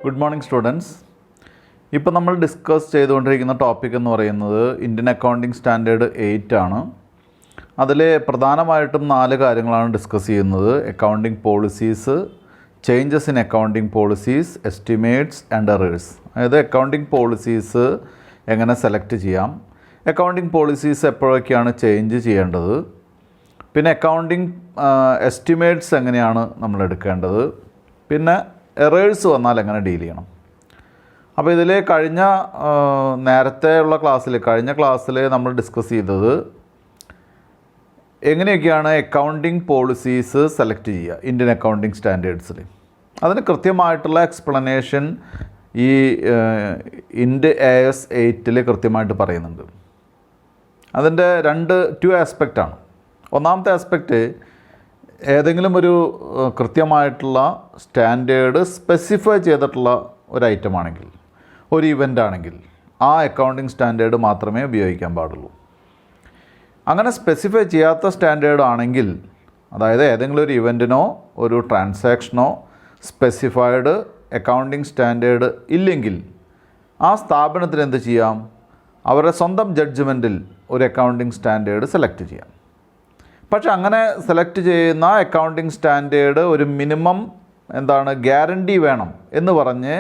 Good morning students. ഇപ്പോൾ നമ്മൾ discuss ചെയ്തുകൊണ്ടിരിക്കുന്ന ടോപ്പിക് എന്ന് പറയുന്നത് ഇന്ത്യൻ അക്കൗണ്ടിംഗ് സ്റ്റാൻഡേർഡ് 8 ആണ്. അതിൽ പ്രധാനമായിട്ടും 4 കാര്യങ്ങളാണ് ഡിസ്കസ് ചെയ്യുന്നത്. Accounting policies, changes in accounting policies, estimates and errors. അതായത് അക്കൗണ്ടിംഗ് പോളിസീസ് എങ്ങനെ സെലക്ട് ചെയ്യാം, അക്കൗണ്ടിംഗ് പോളിസീസ് എപ്പോഴൊക്കെയാണ് ചേഞ്ച് ചെയ്യേണ്ടത്, പിന്നെ അക്കൗണ്ടിംഗ് എസ്റ്റിമേറ്റ്സ് എങ്ങനെയാണ് നമ്മൾ എടുക്കേണ്ടത്, പിന്നെ എറേഴ്സ് വന്നാൽ എങ്ങനെ ഡീൽ ചെയ്യണം. അപ്പോൾ ഇതിൽ കഴിഞ്ഞ ക്ലാസ്സിൽ നമ്മൾ ഡിസ്കസ് ചെയ്തത് എങ്ങനെയൊക്കെയാണ് അക്കൗണ്ടിംഗ് പോളിസീസ് സെലക്ട് ചെയ്യുക ഇന്ത്യൻ അക്കൗണ്ടിംഗ് സ്റ്റാൻഡേർഡ്സിൽ. അതിന് കൃത്യമായിട്ടുള്ള എക്സ്പ്ലനേഷൻ ഈ IND AS 8 കൃത്യമായിട്ട് പറയുന്നുണ്ട്. അതിൻ്റെ ടു ആസ്പെക്റ്റാണ്. ഒന്നാമത്തെ ആസ്പെക്റ്റ്, ഏതെങ്കിലും ഒരു കൃത്യമായിട്ടുള്ള സ്റ്റാൻഡേർഡ് സ്പെസിഫൈ ചെയ്തിട്ടുള്ള ഒരു ഐറ്റം ആണെങ്കിൽ, ഒരു ഇവൻ്റ് ആണെങ്കിൽ ആ അക്കൗണ്ടിങ് സ്റ്റാൻഡേർഡ് മാത്രമേ ഉപയോഗിക്കാൻ പാടുള്ളൂ. അങ്ങനെ സ്പെസിഫൈ ചെയ്യാത്ത സ്റ്റാൻഡേർഡ് ആണെങ്കിൽ, അതായത് ഏതെങ്കിലും ഒരു ഇവൻറ്റിനോ ഒരു ട്രാൻസാക്ഷനോ സ്പെസിഫൈഡ് അക്കൗണ്ടിങ് സ്റ്റാൻഡേർഡ് ഇല്ലെങ്കിൽ ആ സ്ഥാപനത്തിന് എന്ത് ചെയ്യാം, അവരുടെ സ്വന്തം ജഡ്ജ്മെൻറ്റിൽ ഒരു അക്കൗണ്ടിങ് സ്റ്റാൻഡേർഡ് സെലക്ട് ചെയ്യാം. പക്ഷെ അങ്ങനെ സെലക്ട് ചെയ്യുന്ന അക്കൗണ്ടിങ് സ്റ്റാൻഡേർഡ് ഒരു മിനിമം ഗ്യാരണ്ടി വേണം എന്ന് പറഞ്ഞ്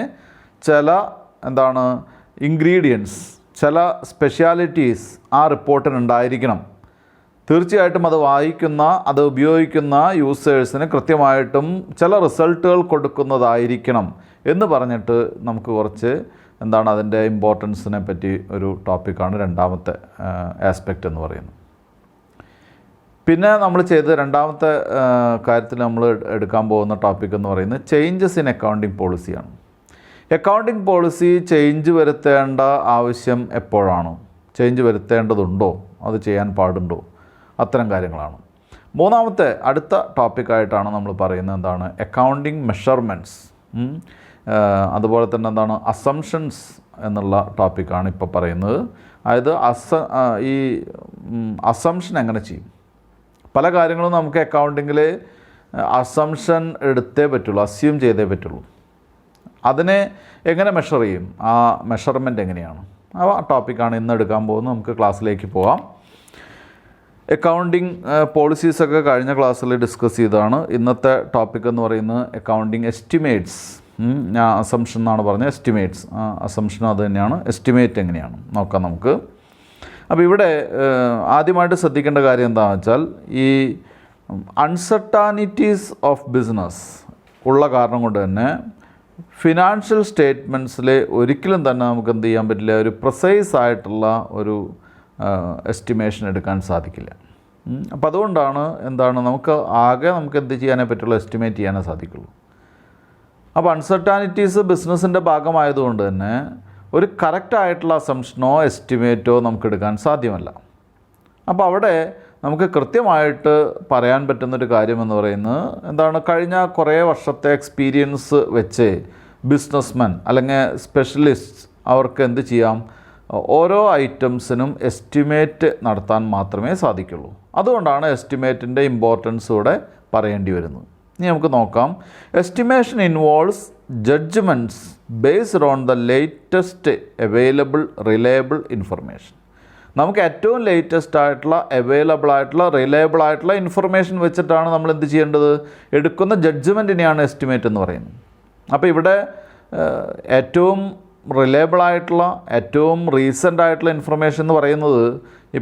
ചില ഇൻഗ്രീഡിയൻസ്, ചില സ്പെഷ്യാലിറ്റീസ് ആ റിപ്പോർട്ടിന് ഉണ്ടായിരിക്കണം. തീർച്ചയായിട്ടും അത് ഉപയോഗിക്കുന്ന യൂസേഴ്സിന് കൃത്യമായിട്ടും ചില റിസൾട്ടുകൾ കൊടുക്കുന്നതായിരിക്കണം എന്ന് പറഞ്ഞിട്ട് നമുക്ക് കുറച്ച് അതിൻ്റെ ഇമ്പോർട്ടൻസിനെ പറ്റി ഒരു ടോപ്പിക്കാണ് രണ്ടാമത്തെ ആസ്പെക്റ്റ് എന്ന് പറയുന്നത്. പിന്നെ നമ്മൾ ചെയ്ത് രണ്ടാമത്തെ കാര്യത്തിൽ നമ്മൾ എടുക്കാൻ പോകുന്ന ടോപ്പിക് എന്ന് പറയുന്നത് ചേഞ്ചസ് ഇൻ അക്കൗണ്ടിംഗ് പോളിസിയാണ്. അക്കൗണ്ടിംഗ് പോളിസി ചേഞ്ച് വരുത്തേണ്ട ആവശ്യം എപ്പോഴാണ്, ചേഞ്ച് വരുത്തേണ്ടതുണ്ടോ, അത് ചെയ്യാൻ പാടുണ്ടോ, അത്തരം കാര്യങ്ങളാണ്. മൂന്നാമത്തെ അടുത്ത ടോപ്പിക്കായിട്ടാണ് നമ്മൾ പറയുന്നത് അക്കൗണ്ടിംഗ് മെഷർമെൻറ്റ്സ്, അതുപോലെ തന്നെ അസംഷൻസ് എന്നുള്ള ടോപ്പിക്കാണ് ഇപ്പോൾ പറയുന്നത്. അതായത് ഈ അസംഷൻ എങ്ങനെ ചെയ്യും. പല കാര്യങ്ങളും നമുക്ക് അക്കൗണ്ടിങ്ങിൽ അസംഷൻ എടുത്തേ പറ്റുള്ളൂ, അസ്യൂം ചെയ്തേ പറ്റുള്ളൂ. അതിനെ എങ്ങനെ മെഷർ ചെയ്യും, ആ മെഷർമെൻറ്റ് എങ്ങനെയാണ്, ആ ടോപ്പിക്കാണ് ഇന്ന് എടുക്കാൻ പോകുന്നത്. നമുക്ക് ക്ലാസ്സിലേക്ക് പോകാം. അക്കൗണ്ടിങ് പോളിസീസൊക്കെ കഴിഞ്ഞ ക്ലാസ്സിൽ ഡിസ്കസ് ചെയ്തതാണ്. ഇന്നത്തെ ടോപ്പിക് എന്ന് പറയുന്നത് അക്കൗണ്ടിങ് എസ്റ്റിമേറ്റ്സ്. ഞാൻ അസംഷൻ എന്നാണ് പറഞ്ഞത്, എസ്റ്റിമേറ്റ്സ്. അസംഷനും അത് തന്നെയാണ്. എസ്റ്റിമേറ്റ് എങ്ങനെയാണ് നോക്കാം നമുക്ക്. അപ്പോൾ ഇവിടെ ആദ്യമായിട്ട് ശ്രദ്ധിക്കേണ്ട കാര്യം എന്താണെന്ന് വെച്ചാൽ, ഈ അൺസർട്ടാനിറ്റീസ് ഓഫ് ബിസിനസ് ഉള്ള കാരണം കൊണ്ട് തന്നെ ഫിനാൻഷ്യൽ സ്റ്റേറ്റ്മെൻറ്റ്സിൽ ഒരിക്കലും തന്നെ നമുക്ക് എന്ത് ചെയ്യാൻ പറ്റില്ല, ഒരു പ്രിസൈസ് ആയിട്ടുള്ള ഒരു എസ്റ്റിമേഷൻ എടുക്കാൻ സാധിക്കില്ല. അപ്പോൾ അതുകൊണ്ടാണ് നമുക്ക് എന്ത് ചെയ്യാനേ പറ്റുള്ളൂ, എസ്റ്റിമേറ്റ് ചെയ്യാനേ സാധിക്കുള്ളൂ. അപ്പോൾ അൺസർട്ടാനിറ്റീസ് ബിസിനസ്സിൻ്റെ ഭാഗമായതുകൊണ്ട് തന്നെ ഒരു കറക്റ്റായിട്ടുള്ള അസംഷനോ എസ്റ്റിമേറ്റോ നമുക്ക് എടുക്കാൻ സാധ്യമല്ല. അപ്പോൾ അവിടെ നമുക്ക് കൃത്യമായിട്ട് പറയാൻ പറ്റുന്നൊരു കാര്യമെന്ന് പറയുന്നത് കഴിഞ്ഞ കുറേ വർഷത്തെ എക്സ്പീരിയൻസ് വെച്ച് ബിസിനസ്മാൻ അല്ലെങ്കിൽ സ്പെഷ്യലിസ്റ്റ് അവർക്ക് എന്ത് ചെയ്യാം, ഓരോ ഐറ്റംസിനും എസ്റ്റിമേറ്റ് നടത്താൻ മാത്രമേ സാധിക്കുള്ളൂ. അതുകൊണ്ടാണ് എസ്റ്റിമേറ്റിൻ്റെ ഇമ്പോർട്ടൻസ് ഇവിടെ പറയേണ്ടി വരുന്നത്. ഇനി നമുക്ക് നോക്കാം. Estimation involves judgements based on the latest available reliable information. നമുക്ക് ഏറ്റവും ലേറ്റസ്റ്റ് ആയിട്ടുള്ള അവൈലബിൾ ആയിട്ടുള്ള റിലയബിൾ ആയിട്ടുള്ള ഇൻഫർമേഷൻ വെച്ചിട്ടാണ് നമ്മൾ എന്ത് ചെയ്യേണ്ടത്, എടുക്കുന്ന ജഡ്ജ്മെൻറ്റിനെയാണ് എസ്റ്റിമേറ്റ് എന്ന് പറയുന്നത്. അപ്പോൾ ഇവിടെ ഏറ്റവും റിലയബിൾ ആയിട്ടുള്ള, ഏറ്റവും റീസെൻ്റ് ആയിട്ടുള്ള ഇൻഫർമേഷൻ എന്ന് പറയുന്നത്,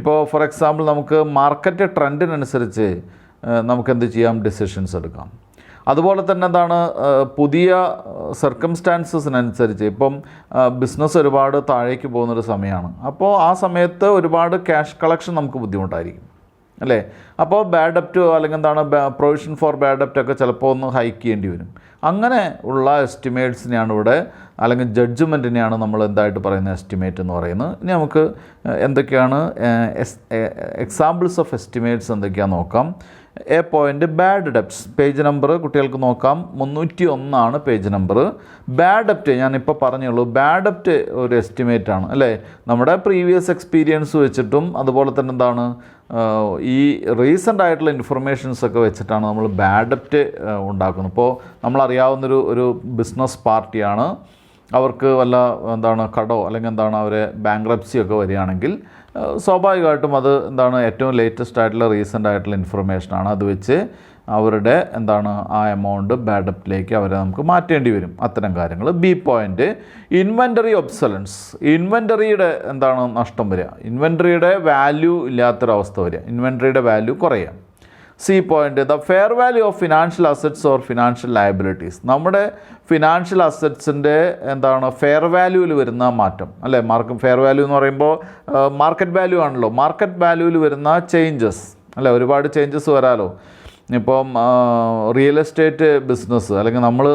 ഇപ്പോൾ ഫോർ എക്സാമ്പിൾ നമുക്ക് മാർക്കറ്റ് ട്രെൻഡിനനുസരിച്ച് നമുക്ക് എന്ത് ചെയ്യാം, ഡിസിഷൻസ് എടുക്കാം. അതുപോലെ തന്നെ പുതിയ സർക്കംസ്റ്റാൻസസിനനുസരിച്ച് ഇപ്പം ബിസിനസ് ഒരുപാട് താഴേക്ക് പോകുന്നൊരു സമയമാണ്. അപ്പോൾ ആ സമയത്ത് ഒരുപാട് ക്യാഷ് കളക്ഷൻ നമുക്ക് ബുദ്ധിമുട്ടായിരിക്കും, അല്ലേ? അപ്പോൾ ബാഡ് ഡെപ്റ്റ് അല്ലെങ്കിൽ പ്രൊവിഷൻ ഫോർ ബാഡ് ഡെപ്റ്റ് ഒക്കെ ചിലപ്പോൾ ഒന്ന് ഹൈക്ക് ചെയ്യേണ്ടി വരും. അങ്ങനെ ഉള്ള എസ്റ്റിമേറ്റ്സിനെയാണ് ഇവിടെ, അല്ലെങ്കിൽ ജഡ്ജ്മെൻറ്റിനെയാണ് നമ്മൾ എന്തായിട്ട് പറയുന്നത്, എസ്റ്റിമേറ്റ് എന്ന് പറയുന്നത്. ഇനി നമുക്ക് എന്തൊക്കെയാണ് എക്സാമ്പിൾസ് ഓഫ് എസ്റ്റിമേറ്റ്സ് എന്തൊക്കെയാണെന്ന് നോക്കാം. A point bad debts. Page number കുട്ടികൾക്ക് നോക്കാം, 301 പേജ് നമ്പർ. ബാഡ് ഡെപ്റ്റ് ഞാനിപ്പോൾ പറഞ്ഞുള്ളൂ. ബാഡ് ഡെപ്റ്റ് ഒരു എസ്റ്റിമേറ്റ് ആണ് അല്ലേ, നമ്മുടെ പ്രീവിയസ് എക്സ്പീരിയൻസ് വെച്ചിട്ടും അതുപോലെ തന്നെ എന്താണ് ഈ റീസെൻ്റ് ആയിട്ടുള്ള ഇൻഫർമേഷൻസൊക്കെ വെച്ചിട്ടാണ് നമ്മൾ ബാഡ് ഡെപ്റ്റ് ഉണ്ടാക്കുന്നത്. ഇപ്പോൾ നമ്മളറിയാവുന്നൊരു ബിസിനസ് പാർട്ടിയാണ്, അവർക്ക് വല്ല കടോ അല്ലെങ്കിൽ അവരെ ബാങ്ക്രപ്സി ഒക്കെ വരികയാണെങ്കിൽ സ്വാഭാവികമായിട്ടും അത് ഏറ്റവും ലേറ്റസ്റ്റ് ആയിട്ടുള്ള റീസെൻ്റ് ആയിട്ടുള്ള ഇൻഫർമേഷനാണ്. അത് വെച്ച് അവരുടെ ആ എമൗണ്ട് ബാഡ് ഡെപ്റ്റിലേക്ക് അവരെ നമുക്ക് മാറ്റേണ്ടി വരും, അത്തരം കാര്യങ്ങൾ. B point inventory obsolescence. ഇൻവെൻ്ററിയുടെ നഷ്ടം വരിക, ഇൻവെൻ്ററിയുടെ വാല്യൂ ഇല്ലാത്തൊരവസ്ഥ വരിക, ഇൻവെൻ്ററിയുടെ വാല്യൂ കുറയുക. C point the fair value of financial assets or financial liabilities. നമ്മുടെ ഫിനാൻഷ്യൽ അസറ്റ്സിൻ്റെ ഫെയർ വാല്യൂവിൽ വരുന്ന മാറ്റം അല്ലേ. ഫെയർ വാല്യൂ എന്ന് പറയുമ്പോൾ മാർക്കറ്റ് വാല്യൂ ആണല്ലോ. മാർക്കറ്റ് വാല്യൂവിൽ വരുന്ന ചേഞ്ചസ് അല്ലേ, ഒരുപാട് ചേഞ്ചസ് വരാമല്ലോ. ഇപ്പം റിയൽ എസ്റ്റേറ്റ് ബിസിനസ് അല്ലെങ്കിൽ നമ്മൾ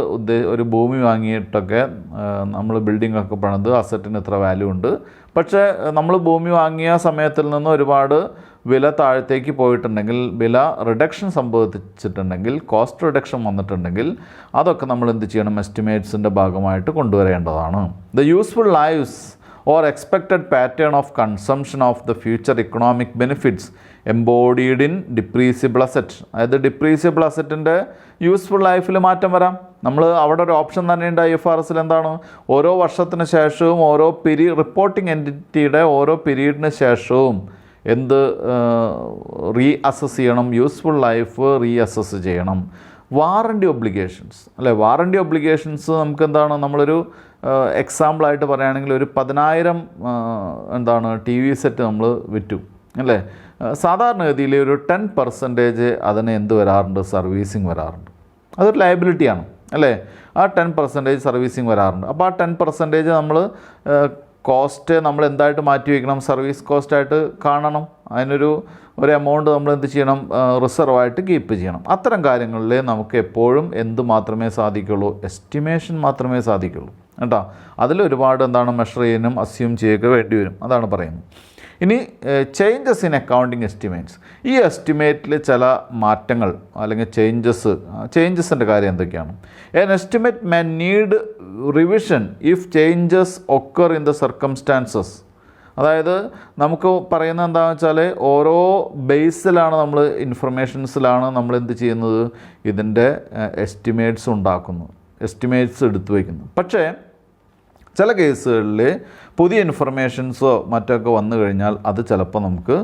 ഒരു ഭൂമി വാങ്ങിയിട്ടൊക്കെ നമ്മൾ ബിൽഡിംഗ് ഒക്കെ പണിത് അസറ്റിന് ഇത്ര വാല്യൂ ഉണ്ട്. പക്ഷേ നമ്മൾ ഭൂമി വാങ്ങിയ സമയത്തിൽ നിന്ന് ഒരുപാട് വില താഴത്തേക്ക് പോയിട്ടുണ്ടെങ്കിൽ, വില റിഡക്ഷൻ സംഭവിച്ചിട്ടുണ്ടെങ്കിൽ, കോസ്റ്റ് റിഡക്ഷൻ വന്നിട്ടുണ്ടെങ്കിൽ അതൊക്കെ നമ്മൾ എന്ത് ചെയ്യണം, എസ്റ്റിമേറ്റ്സിൻ്റെ ഭാഗമായിട്ട് കൊണ്ടുവരേണ്ടതാണ്. The useful lives or expected pattern of consumption of the future economic benefits embodied in depreciable asset. അതായത് ഡിപ്രീസിബിൾ അസറ്റിൻ്റെ യൂസ്ഫുൾ ലൈഫിൽ മാറ്റം വരാം. നമ്മൾ അവിടെ ഒരു ഓപ്ഷൻ തന്നെയുണ്ട് IFRS ഓരോ വർഷത്തിന് ശേഷവും ഓരോ റിപ്പോർട്ടിംഗ് എൻറ്റിറ്റിയുടെ ഓരോ പീരീഡിന് ശേഷവും അസസ് ചെയ്യണം, യൂസ്ഫുൾ ലൈഫ് അസസ് ചെയ്യണം. വാറണ്ടി ഒബ്ലിഗേഷൻസ് അല്ലേ, വാറണ്ടി ഒബ്ലിഗേഷൻസ് നമുക്ക് നമ്മളൊരു എക്സാമ്പിളായിട്ട് പറയുകയാണെങ്കിൽ ഒരു 10,000 TV സെറ്റ് നമ്മൾ വിറ്റു അല്ലേ. സാധാരണഗതിയിൽ ഒരു 10% അതിന് വരാറുണ്ട്, സർവീസിങ് വരാറുണ്ട്. അതൊരു ലയബിലിറ്റിയാണ് അല്ലേ. ആ 10% സർവീസിങ് വരാറുണ്ട്. അപ്പോൾ ആ 10% നമ്മൾ കോസ്റ്റ് നമ്മൾ എന്തായിട്ട് മാറ്റി വയ്ക്കണം, സർവീസ് കോസ്റ്റായിട്ട് കാണണം. അതിനൊരു എമൗണ്ട് നമ്മൾ എന്ത് ചെയ്യണം, റിസർവായിട്ട് കീപ്പ് ചെയ്യണം. അത്തരം കാര്യങ്ങളിൽ നമുക്ക് എപ്പോഴും മാത്രമേ സാധിക്കുള്ളൂ, എസ്റ്റിമേഷൻ മാത്രമേ സാധിക്കുള്ളൂ കേട്ടോ. അതിലൊരുപാട് മെഷർ ചെയ്യാനും അസ്യൂം ചെയ്യുക വേണ്ടി വരും, അതാണ് പറയുന്നത്. ഇനി ചേഞ്ചസ് ഇൻ അക്കൗണ്ടിങ് എസ്റ്റിമേറ്റ്സ്. ഈ എസ്റ്റിമേറ്റിൽ ചില മാറ്റങ്ങൾ അല്ലെങ്കിൽ ചേഞ്ചസിൻ്റെ കാര്യം എന്തൊക്കെയാണ്? N estimate may need revision if changes occur in the circumstances. അതായത് നമുക്ക് പറയുന്നത് എന്താണെന്ന് വെച്ചാൽ ഓരോ ബേസിലാണ് നമ്മൾ ഇൻഫർമേഷൻസിലാണ് നമ്മൾ എന്ത് ചെയ്യുന്നത്, ഇതിൻ്റെ എസ്റ്റിമേറ്റ്സ് ഉണ്ടാക്കുന്നത്, എസ്റ്റിമേറ്റ്സ് എടുത്തു വയ്ക്കുന്നു. പക്ഷേ ചില കേസുകളിൽ പുതിയ ഇൻഫർമേഷൻസോ മറ്റൊക്കെ വന്നു കഴിഞ്ഞാൽ അത് ചിലപ്പോൾ നമുക്ക്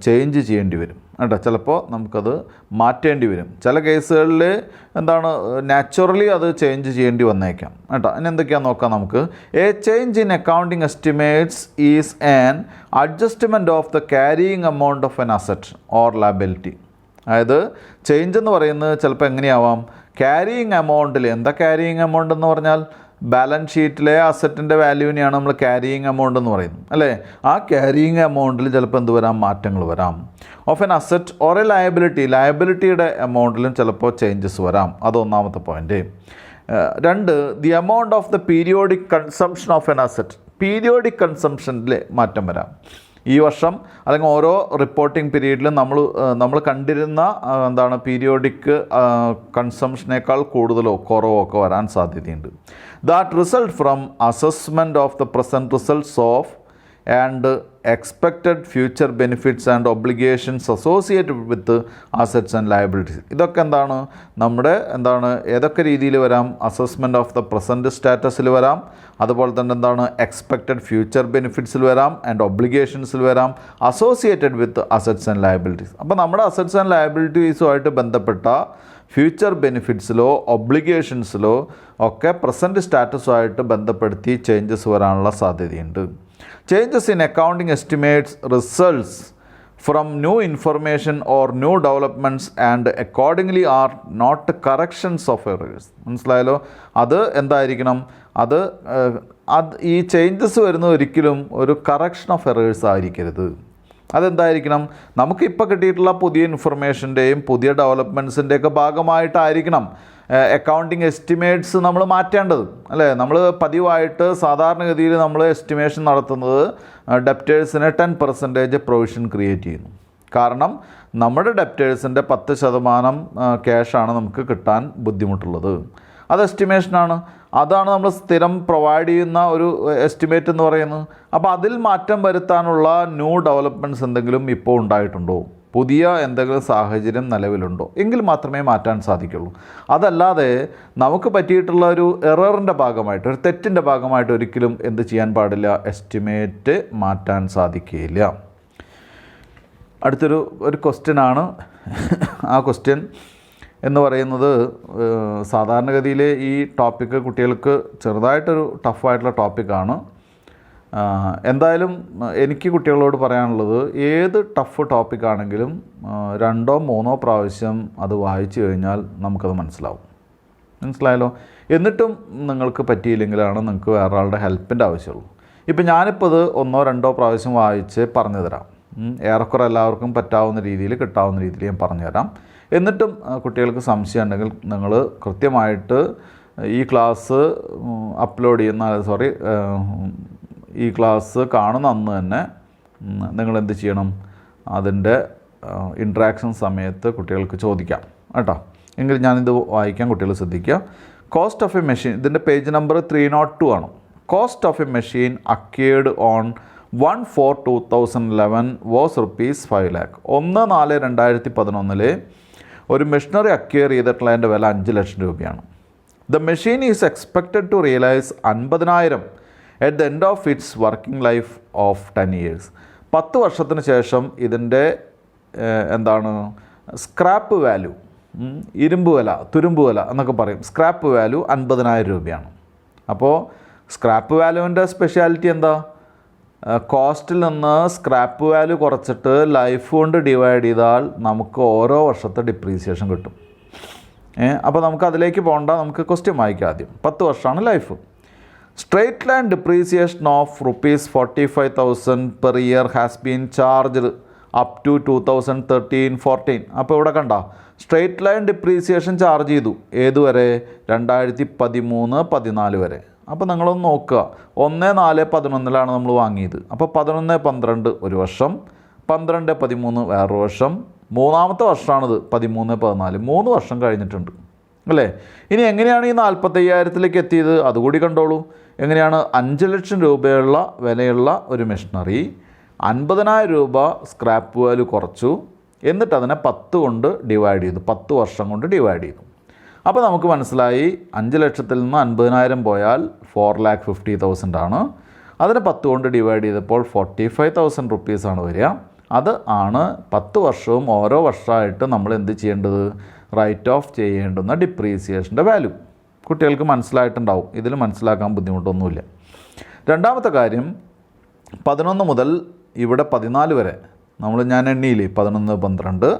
ചേഞ്ച് ചെയ്യേണ്ടി വരും കേട്ടോ, ചിലപ്പോൾ നമുക്കത് മാറ്റേണ്ടി വരും. ചില കേസുകളിൽ നാച്ചുറലി അത് ചേഞ്ച് ചെയ്യേണ്ടി വന്നേക്കാം കേട്ടോ. ഇനി എന്തൊക്കെയാണെന്ന് നോക്കാം നമുക്ക്. A change in accounting estimates is an adjustment of the carrying amount of an asset or liability. അതായത് ചേഞ്ച് എന്ന് പറയുന്നത് ചിലപ്പോൾ എങ്ങനെയാവാം, ക്യാരിയിങ് എമൗണ്ടിൽ. ക്യാരിയിങ് എമൗണ്ട് എന്ന് പറഞ്ഞാൽ ബാലൻസ് ഷീറ്റിലെ അസറ്റിൻ്റെ വാല്യൂവിനെയാണ് നമ്മൾ ക്യാരിയിങ് എമൗണ്ട് എന്ന് പറയുന്നത് അല്ലേ. ആ ക്യാരിയിങ് എമൗണ്ടിൽ ചിലപ്പോൾ വരാം, മാറ്റങ്ങൾ വരാം. Of an asset or a ലയബിലിറ്റിയുടെ എമൗണ്ടിലും ചിലപ്പോൾ ചേഞ്ചസ് വരാം. അത് ഒന്നാമത്തെ point. 2, the amount of the periodic consumption of an asset. Periodic കൺസംഷനിൽ മാറ്റം വരാം. ഈ വർഷം അല്ലെങ്കിൽ ഓരോ റിപ്പോർട്ടിംഗ് പീരീഡിലും നമ്മൾ കണ്ടിരുന്ന പീരിയോഡിക് കൺസംഷനേക്കാൾ കൂടുതലോ കുറവോ ഒക്കെ വരാൻ സാധ്യതയുണ്ട്. That result from assessment of the present results of and expected future benefits and obligations associated with assets and liabilities. ഇതൊക്കെ നമ്മുടെ ഏതൊക്കെ രീതിയിൽ വരാം, അസസ്മെൻറ്റ് ഓഫ് ദ പ്രസൻറ്റ് സ്റ്റാറ്റസിൽ വരാം, അതുപോലെ തന്നെ എക്സ്പെക്റ്റഡ് ഫ്യൂച്ചർ ബെനിഫിറ്റ്സിൽ വരാം, ആൻഡ് ഒബ്ലിഗേഷൻസിൽ വരാം, associated with assets and liabilities. അപ്പോൾ നമ്മുടെ അസറ്റ്സ് ആൻഡ് ലയബിലിറ്റീസുമായിട്ട് ബന്ധപ്പെട്ട ഫ്യൂച്ചർ ബെനിഫിറ്റ്സിലോ ഒബ്ലിഗേഷൻസിലോ ഒക്കെ പ്രസൻറ്റ് സ്റ്റാറ്റസുമായിട്ട് ബന്ധപ്പെടുത്തി ചേഞ്ചസ് വരാനുള്ള സാധ്യതയുണ്ട്. Changes in accounting estimates results from new information or new developments and accordingly are not corrections of errors. മനസ്സിലായല്ലോ. അത് എന്തായിരിക്കണം, അത് ഈ ചേഞ്ചസ് വരുന്നത് ഒരിക്കലും ഒരു കറക്ഷൻ ഓഫ് എറേഴ്സ് ആയിരിക്കരുത്. അതെന്തായിരിക്കണം, നമുക്കിപ്പോൾ കിട്ടിയിട്ടുള്ള പുതിയ ഇൻഫർമേഷൻ്റെയും പുതിയ ഡെവലപ്മെൻറ്റ്സിൻ്റെയൊക്കെ ഭാഗമായിട്ടായിരിക്കണം അക്കൗണ്ടിങ് എസ്റ്റിമേറ്റ്സ് നമ്മൾ മാറ്റേണ്ടത് അല്ലേ. നമ്മൾ പതിവായിട്ട് സാധാരണഗതിയിൽ നമ്മൾ എസ്റ്റിമേഷൻ നടത്തുന്നത് ഡെപ്റ്റേഴ്സിന് 10% പ്രൊവിഷൻ ക്രിയേറ്റ് ചെയ്യുന്നു കാരണം നമ്മുടെ ഡെപ്റ്റേഴ്സിൻ്റെ 10% ക്യാഷാണ് നമുക്ക് കിട്ടാൻ ബുദ്ധിമുട്ടുള്ളത്. അത് എസ്റ്റിമേഷനാണ്. അതാണ് നമ്മൾ സ്ഥിരം പ്രൊവൈഡ് ചെയ്യുന്ന ഒരു എസ്റ്റിമേറ്റ് എന്ന് പറയുന്നത്. അപ്പോൾ അതിൽ മാറ്റം വരുത്താനുള്ള ന്യൂ ഡെവലപ്മെൻറ്റ്സ് എന്തെങ്കിലും ഇപ്പോൾ ഉണ്ടായിട്ടുണ്ടോ, പുതിയ എന്തെങ്കിലും സാഹചര്യം നിലവിലുണ്ടോ എങ്കിൽ മാത്രമേ മാറ്റാൻ സാധിക്കുള്ളൂ. അതല്ലാതെ നമുക്ക് പറ്റിയിട്ടുള്ള ഒരു എററിൻ്റെ ഭാഗമായിട്ട്, ഒരു തെറ്റിൻ്റെ ഭാഗമായിട്ട് ഒരിക്കലും എന്ത് ചെയ്യാൻ പാടില്ല, എസ്റ്റിമേറ്റ് മാറ്റാൻ സാധിക്കുകയില്ല. അടുത്തൊരു ക്വസ്റ്റ്യനാണ്. ആ ക്വസ്റ്റ്യൻ എന്ന് പറയുന്നത് സാധാരണഗതിയിൽ ഈ ടോപ്പിക്ക് കുട്ടികൾക്ക് ചെറുതായിട്ടൊരു ടഫായിട്ടുള്ള ടോപ്പിക്കാണ്. എന്തായാലും എനിക്ക് കുട്ടികളോട് പറയാനുള്ളത്, ഏത് ടഫ് ടോപ്പിക്കാണെങ്കിലും 2 or 3 പ്രാവശ്യം അത് വായിച്ചു കഴിഞ്ഞാൽ നമുക്കത് മനസ്സിലായല്ലോ. എന്നിട്ടും നിങ്ങൾക്ക് പറ്റിയില്ലെങ്കിലാണ് നിങ്ങൾക്ക് വേറെ ആളുടെ ഹെൽപ്പിൻ്റെ ആവശ്യമുള്ളൂ. ഇപ്പം ഞാനിപ്പോൾ ഇത് 1 or 2 പ്രാവശ്യം വായിച്ച് പറഞ്ഞു തരാം. ഏറെക്കുറെ എല്ലാവർക്കും പറ്റാവുന്ന രീതിയിൽ, കിട്ടാവുന്ന രീതിയിൽ ഞാൻ പറഞ്ഞുതരാം. എന്നിട്ടും കുട്ടികൾക്ക് സംശയം ഉണ്ടെങ്കിൽ നിങ്ങൾ കൃത്യമായിട്ട് ഈ ക്ലാസ് അപ്ലോഡ് ചെയ്യുന്ന ഈ ക്ലാസ് കാണുന്ന അന്ന് തന്നെ നിങ്ങളെന്ത് ചെയ്യണം, അതിൻ്റെ ഇൻട്രാക്ഷൻ സമയത്ത് കുട്ടികൾക്ക് ചോദിക്കാം കേട്ടോ. എങ്കിൽ ഞാനിത് വായിക്കാൻ കുട്ടികൾ ശ്രദ്ധിക്കുക. കോസ്റ്റ് ഓഫ് എ മെഷീൻ, ഇതിൻ്റെ പേജ് നമ്പർ 302 ആണ്. Cost of A machine acquired on 1/4/2011 was ₹5 lakh. 1/4/2011 ഒരു മെഷീനറി അക്വയർ ചെയ്തിട്ടുള്ളതിൻ്റെ വില 5 ലക്ഷം രൂപയാണ്. The machine is expected to realise 50,000 at the end of its working life of 10 years. 10 വർഷത്തിന് ശേഷം ഇതിൻ്റെ scrap value, ഇരുമ്പ് വില, തുരുമ്പ് വില എന്നൊക്കെ പറയും, സ്ക്രാപ്പ് വാല്യൂ 50,000 രൂപയാണ്. അപ്പോൾ സ്ക്രാപ്പ് വാല്യൂവിൻ്റെ സ്പെഷ്യാലിറ്റി എന്താ? കോസ്റ്റിൽ നിന്ന് സ്ക്രാപ്പ് വാല്യൂ കുറച്ചിട്ട് ലൈഫ് കൊണ്ട് ഡിവൈഡ് ചെയ്താൽ നമുക്ക് ഓരോ വർഷത്തെ ഡിപ്രീസിയേഷൻ കിട്ടും. അപ്പോൾ നമുക്ക് അതിലേക്ക് പോകണ്ട, നമുക്ക് ക്വസ്റ്റ്യൻ വായിക്കാം ആദ്യം. 10 വർഷമാണ് life. Straight line depreciation of ₹45,000 per year has been charged up to 2013-14. അപ്പോൾ ഇവിടെ കണ്ട സ്ട്രെയിറ്റ് ലൈൻ ഡിപ്രീസിയേഷൻ ചാർജ് ചെയ്തു ഏതുവരെ? 2013-14 വരെ. അപ്പോൾ നിങ്ങളൊന്ന് നോക്കുക, 1/4/11 നമ്മൾ വാങ്ങിയത്. അപ്പോൾ 11/12 ഒരു വർഷം, 12/13 വേറൊരു വർഷം, 3ാമത്തെ വർഷമാണിത് 13/14, 3 വർഷം കഴിഞ്ഞിട്ടുണ്ട് അല്ലേ. ഇനി എങ്ങനെയാണ് ഈ 45,000 എത്തിയത്? അതുകൂടി കണ്ടോളൂ. എങ്ങനെയാണ്? 5 ലക്ഷം രൂപയുള്ള വിലയുള്ള ഒരു മെഷീനറി 50,000 രൂപ സ്ക്രാപ്പ് വാല്യൂ കുറച്ചു, എന്നിട്ട് അതിനെ 10 കൊണ്ട് ഡിവൈഡ് ചെയ്തു, 10 വർഷം കൊണ്ട് ഡിവൈഡ് ചെയ്തു. അപ്പോൾ നമുക്ക് മനസ്സിലായി 5 ലക്ഷത്തിൽ നിന്ന് 50,000 പോയാൽ 4,50,000 ആണ്. അതിനെ 10 കൊണ്ട് ഡിവൈഡ് ചെയ്തപ്പോൾ 45,000 റുപ്പീസാണ് വരിക. അത് ആണ് 10 വർഷവും ഓരോ വർഷമായിട്ട് നമ്മൾ എന്ത് ചെയ്യേണ്ടത്? റൈറ്റ് ഓഫ് ചെയ്യേണ്ടുന്ന ഡിപ്രീസിയേഷൻ്റെ വാല്യൂ. കുട്ടികൾക്ക് മനസ്സിലായിട്ടുണ്ടാവും, ഇതിൽ മനസ്സിലാക്കാൻ ബുദ്ധിമുട്ടൊന്നുമില്ല. രണ്ടാമത്തെ കാര്യം, 11 മുതൽ ഇവിടെ 14 വരെ ഞാൻ എണ്ണിയില്ലേ, 11, 12,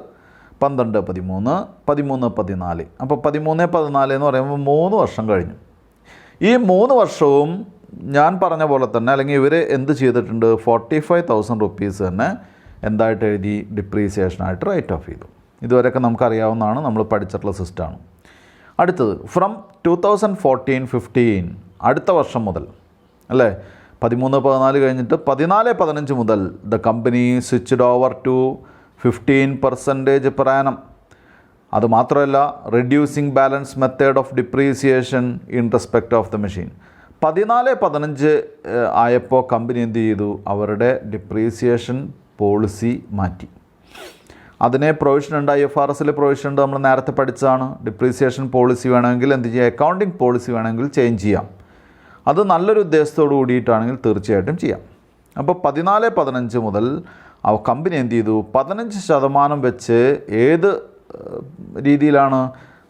12, 13, 13, 14. അപ്പോൾ 13, 14 എന്ന് പറയുമ്പോൾ 3 വർഷം കഴിഞ്ഞു. ഈ 3 വർഷവും ഞാൻ പറഞ്ഞ പോലെ തന്നെ, അല്ലെങ്കിൽ ഇവർ എന്ത് ചെയ്തിട്ടുണ്ട്? 45,000 റുപ്പീസ് തന്നെ എന്തായിട്ട് എഴുതി? ഡിപ്രീസിയേഷനായിട്ട് റൈറ്റ് ഓഫ് ചെയ്തു. ഇതുവരെയൊക്കെ നമുക്കറിയാവുന്നതാണ്, നമ്മൾ പഠിച്ചിട്ടുള്ള സിസ്റ്റമാണ്. അടുത്തത് ഫ്രം 2014-15, അടുത്ത വർഷം മുതൽ അല്ലേ, 13-14 കഴിഞ്ഞിട്ട് 14-15 മുതൽ the company switched over to 15% per annum. അതുമാത്രമല്ല, reducing balance method of depreciation in respect of the machine. 14-15 ആയപ്പോൾ കമ്പനി എന്ത് ചെയ്തു? അവരുടെ ഡിപ്രീസിയേഷൻ പോളിസി മാറ്റി. അതിനെ പ്രൊവിഷൻ ഉണ്ട്, IFRSൽ പ്രൊവിഷൻ ഉണ്ട്, നമ്മൾ നേരത്തെ പഠിച്ചതാണ്. ഡിപ്രീസിയേഷൻ പോളിസി വേണമെങ്കിൽ എന്ത് ചെയ്യാം? അക്കൗണ്ടിങ് പോളിസി വേണമെങ്കിൽ ചേഞ്ച് ചെയ്യാം. അത് നല്ലൊരു ഉദ്ദേശത്തോട് കൂടിയിട്ടാണെങ്കിൽ തീർച്ചയായിട്ടും ചെയ്യാം. അപ്പോൾ 14-15 മുതൽ കമ്പനി എന്ത് ചെയ്തു? 15% വെച്ച് ഏത് രീതിയിലാണ്?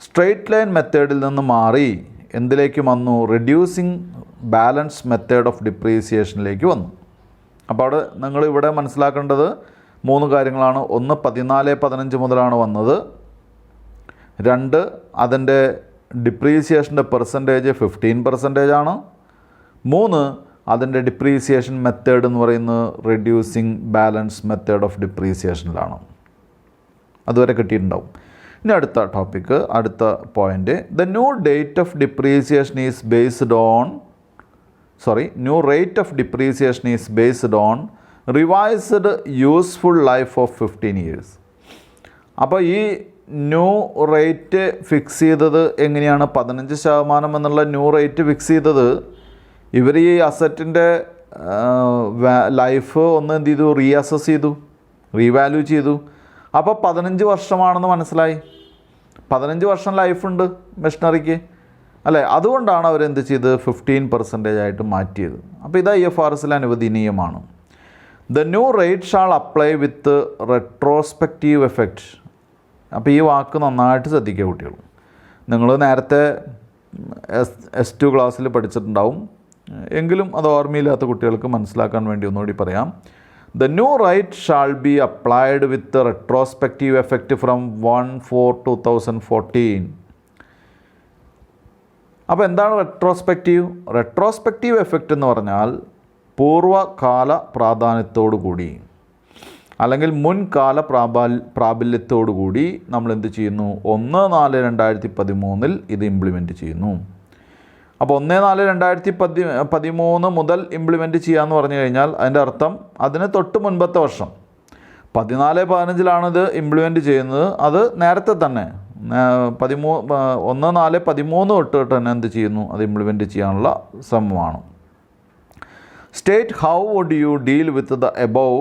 സ്ട്രെയിറ്റ് ലൈൻ മെത്തേഡിൽ നിന്ന് മാറി എന്തിലേക്ക് വന്നു? റെഡ്യൂസിങ് ബാലൻസ് മെത്തേഡ് ഓഫ് ഡിപ്രീസിയേഷനിലേക്ക് വന്നു. അപ്പോൾ അവിടെ നിങ്ങളിവിടെ മനസ്സിലാക്കേണ്ടത് 3 കാര്യങ്ങളാണ്. 1, 14-15 മുതലാണ് വന്നത്. 2, അതിൻ്റെ ഡിപ്രീസിയേഷൻ്റെ പെർസെൻറ്റേജ് 15% ആണ്. 3, അതിൻ്റെ ഡിപ്രീസിയേഷൻ മെത്തേഡ് എന്ന് പറയുന്നത് റെഡ്യൂസിങ് ബാലൻസ് മെത്തേഡ് ഓഫ് ഡിപ്രീസിയേഷനിലാണ്. അതുവരെ കിട്ടിയിട്ടുണ്ടാവും. ഇനി അടുത്ത ടോപ്പിക്ക്, അടുത്ത point, the new date of depreciation is based on new rate of depreciation is based on revised useful life of 15 years. അപ്പോൾ ഈ ന്യൂ റേറ്റ് ഫിക്സ് ചെയ്തത് എങ്ങനെയാണ്? 15% എന്നുള്ള ന്യൂ റേറ്റ് ഫിക്സ് ചെയ്തത് ഇവർ ഈ അസറ്റിൻ്റെ ലൈഫ് ഒന്ന് എന്ത് ചെയ്തു? റീഅസസ് ചെയ്തു, റീവാല്യൂ ചെയ്തു. അപ്പോൾ 15 വർഷമാണെന്ന് മനസ്സിലായി. 15 വർഷം ലൈഫുണ്ട് മെഷീനറിക്ക് അല്ലേ? അതുകൊണ്ടാണ് അവരെന്ത് ചെയ്ത് 15% ആയിട്ട് മാറ്റിയത്. അപ്പോൾ ഇത് IFRSൽ അനുവദനീയമാണ്. The new rate shall apply with retrospective effect. അപ്പോൾ ഈ വാക്ക് നന്നായിട്ട് ശ്രദ്ധിക്കുക കുട്ടികൾ. നിങ്ങൾ നേരത്തെ S2 ക്ലാസ്സിൽ പഠിച്ചിട്ടുണ്ടാവും, എങ്കിലും അത് ഓർമ്മയില്ലാത്ത കുട്ടികൾക്ക് മനസ്സിലാക്കാൻ വേണ്ടി ഒന്നുകൂടി പറയാം. The new rate shall be applied with retrospective effect from 1/4/2014. അപ്പോൾ എന്താണ് റെട്രോസ്പെക്റ്റീവ്? റെട്രോസ്പെക്റ്റീവ് എഫക്റ്റ് എന്ന് പറഞ്ഞാൽ പൂർവ്വകാല പ്രാധാന്യത്തോടു കൂടി അല്ലെങ്കിൽ മുൻകാല പ്രാബല്യത്തോടു കൂടി നമ്മൾ എന്ത് ചെയ്യുന്നു? 1/4/2013 ഇത് ഇംപ്ലിമെൻറ്റ് ചെയ്യുന്നു. അപ്പോൾ 1/4/2013 മുതൽ ഇംപ്ലിമെൻറ്റ് ചെയ്യാമെന്ന് പറഞ്ഞു കഴിഞ്ഞാൽ അതിൻ്റെ അർത്ഥം അതിന് തൊട്ട് മുൻപത്തെ വർഷം 14/15 ഇത് ഇംപ്ലിമെൻറ്റ് ചെയ്യുന്നത്. അത് നേരത്തെ തന്നെ 1/4/13 തൊട്ട് തന്നെ എന്ത് ചെയ്യുന്നു? അത് ഇംപ്ലിമെൻറ്റ് ചെയ്യാനുള്ള ശ്രമമാണ്. State how would you deal with the above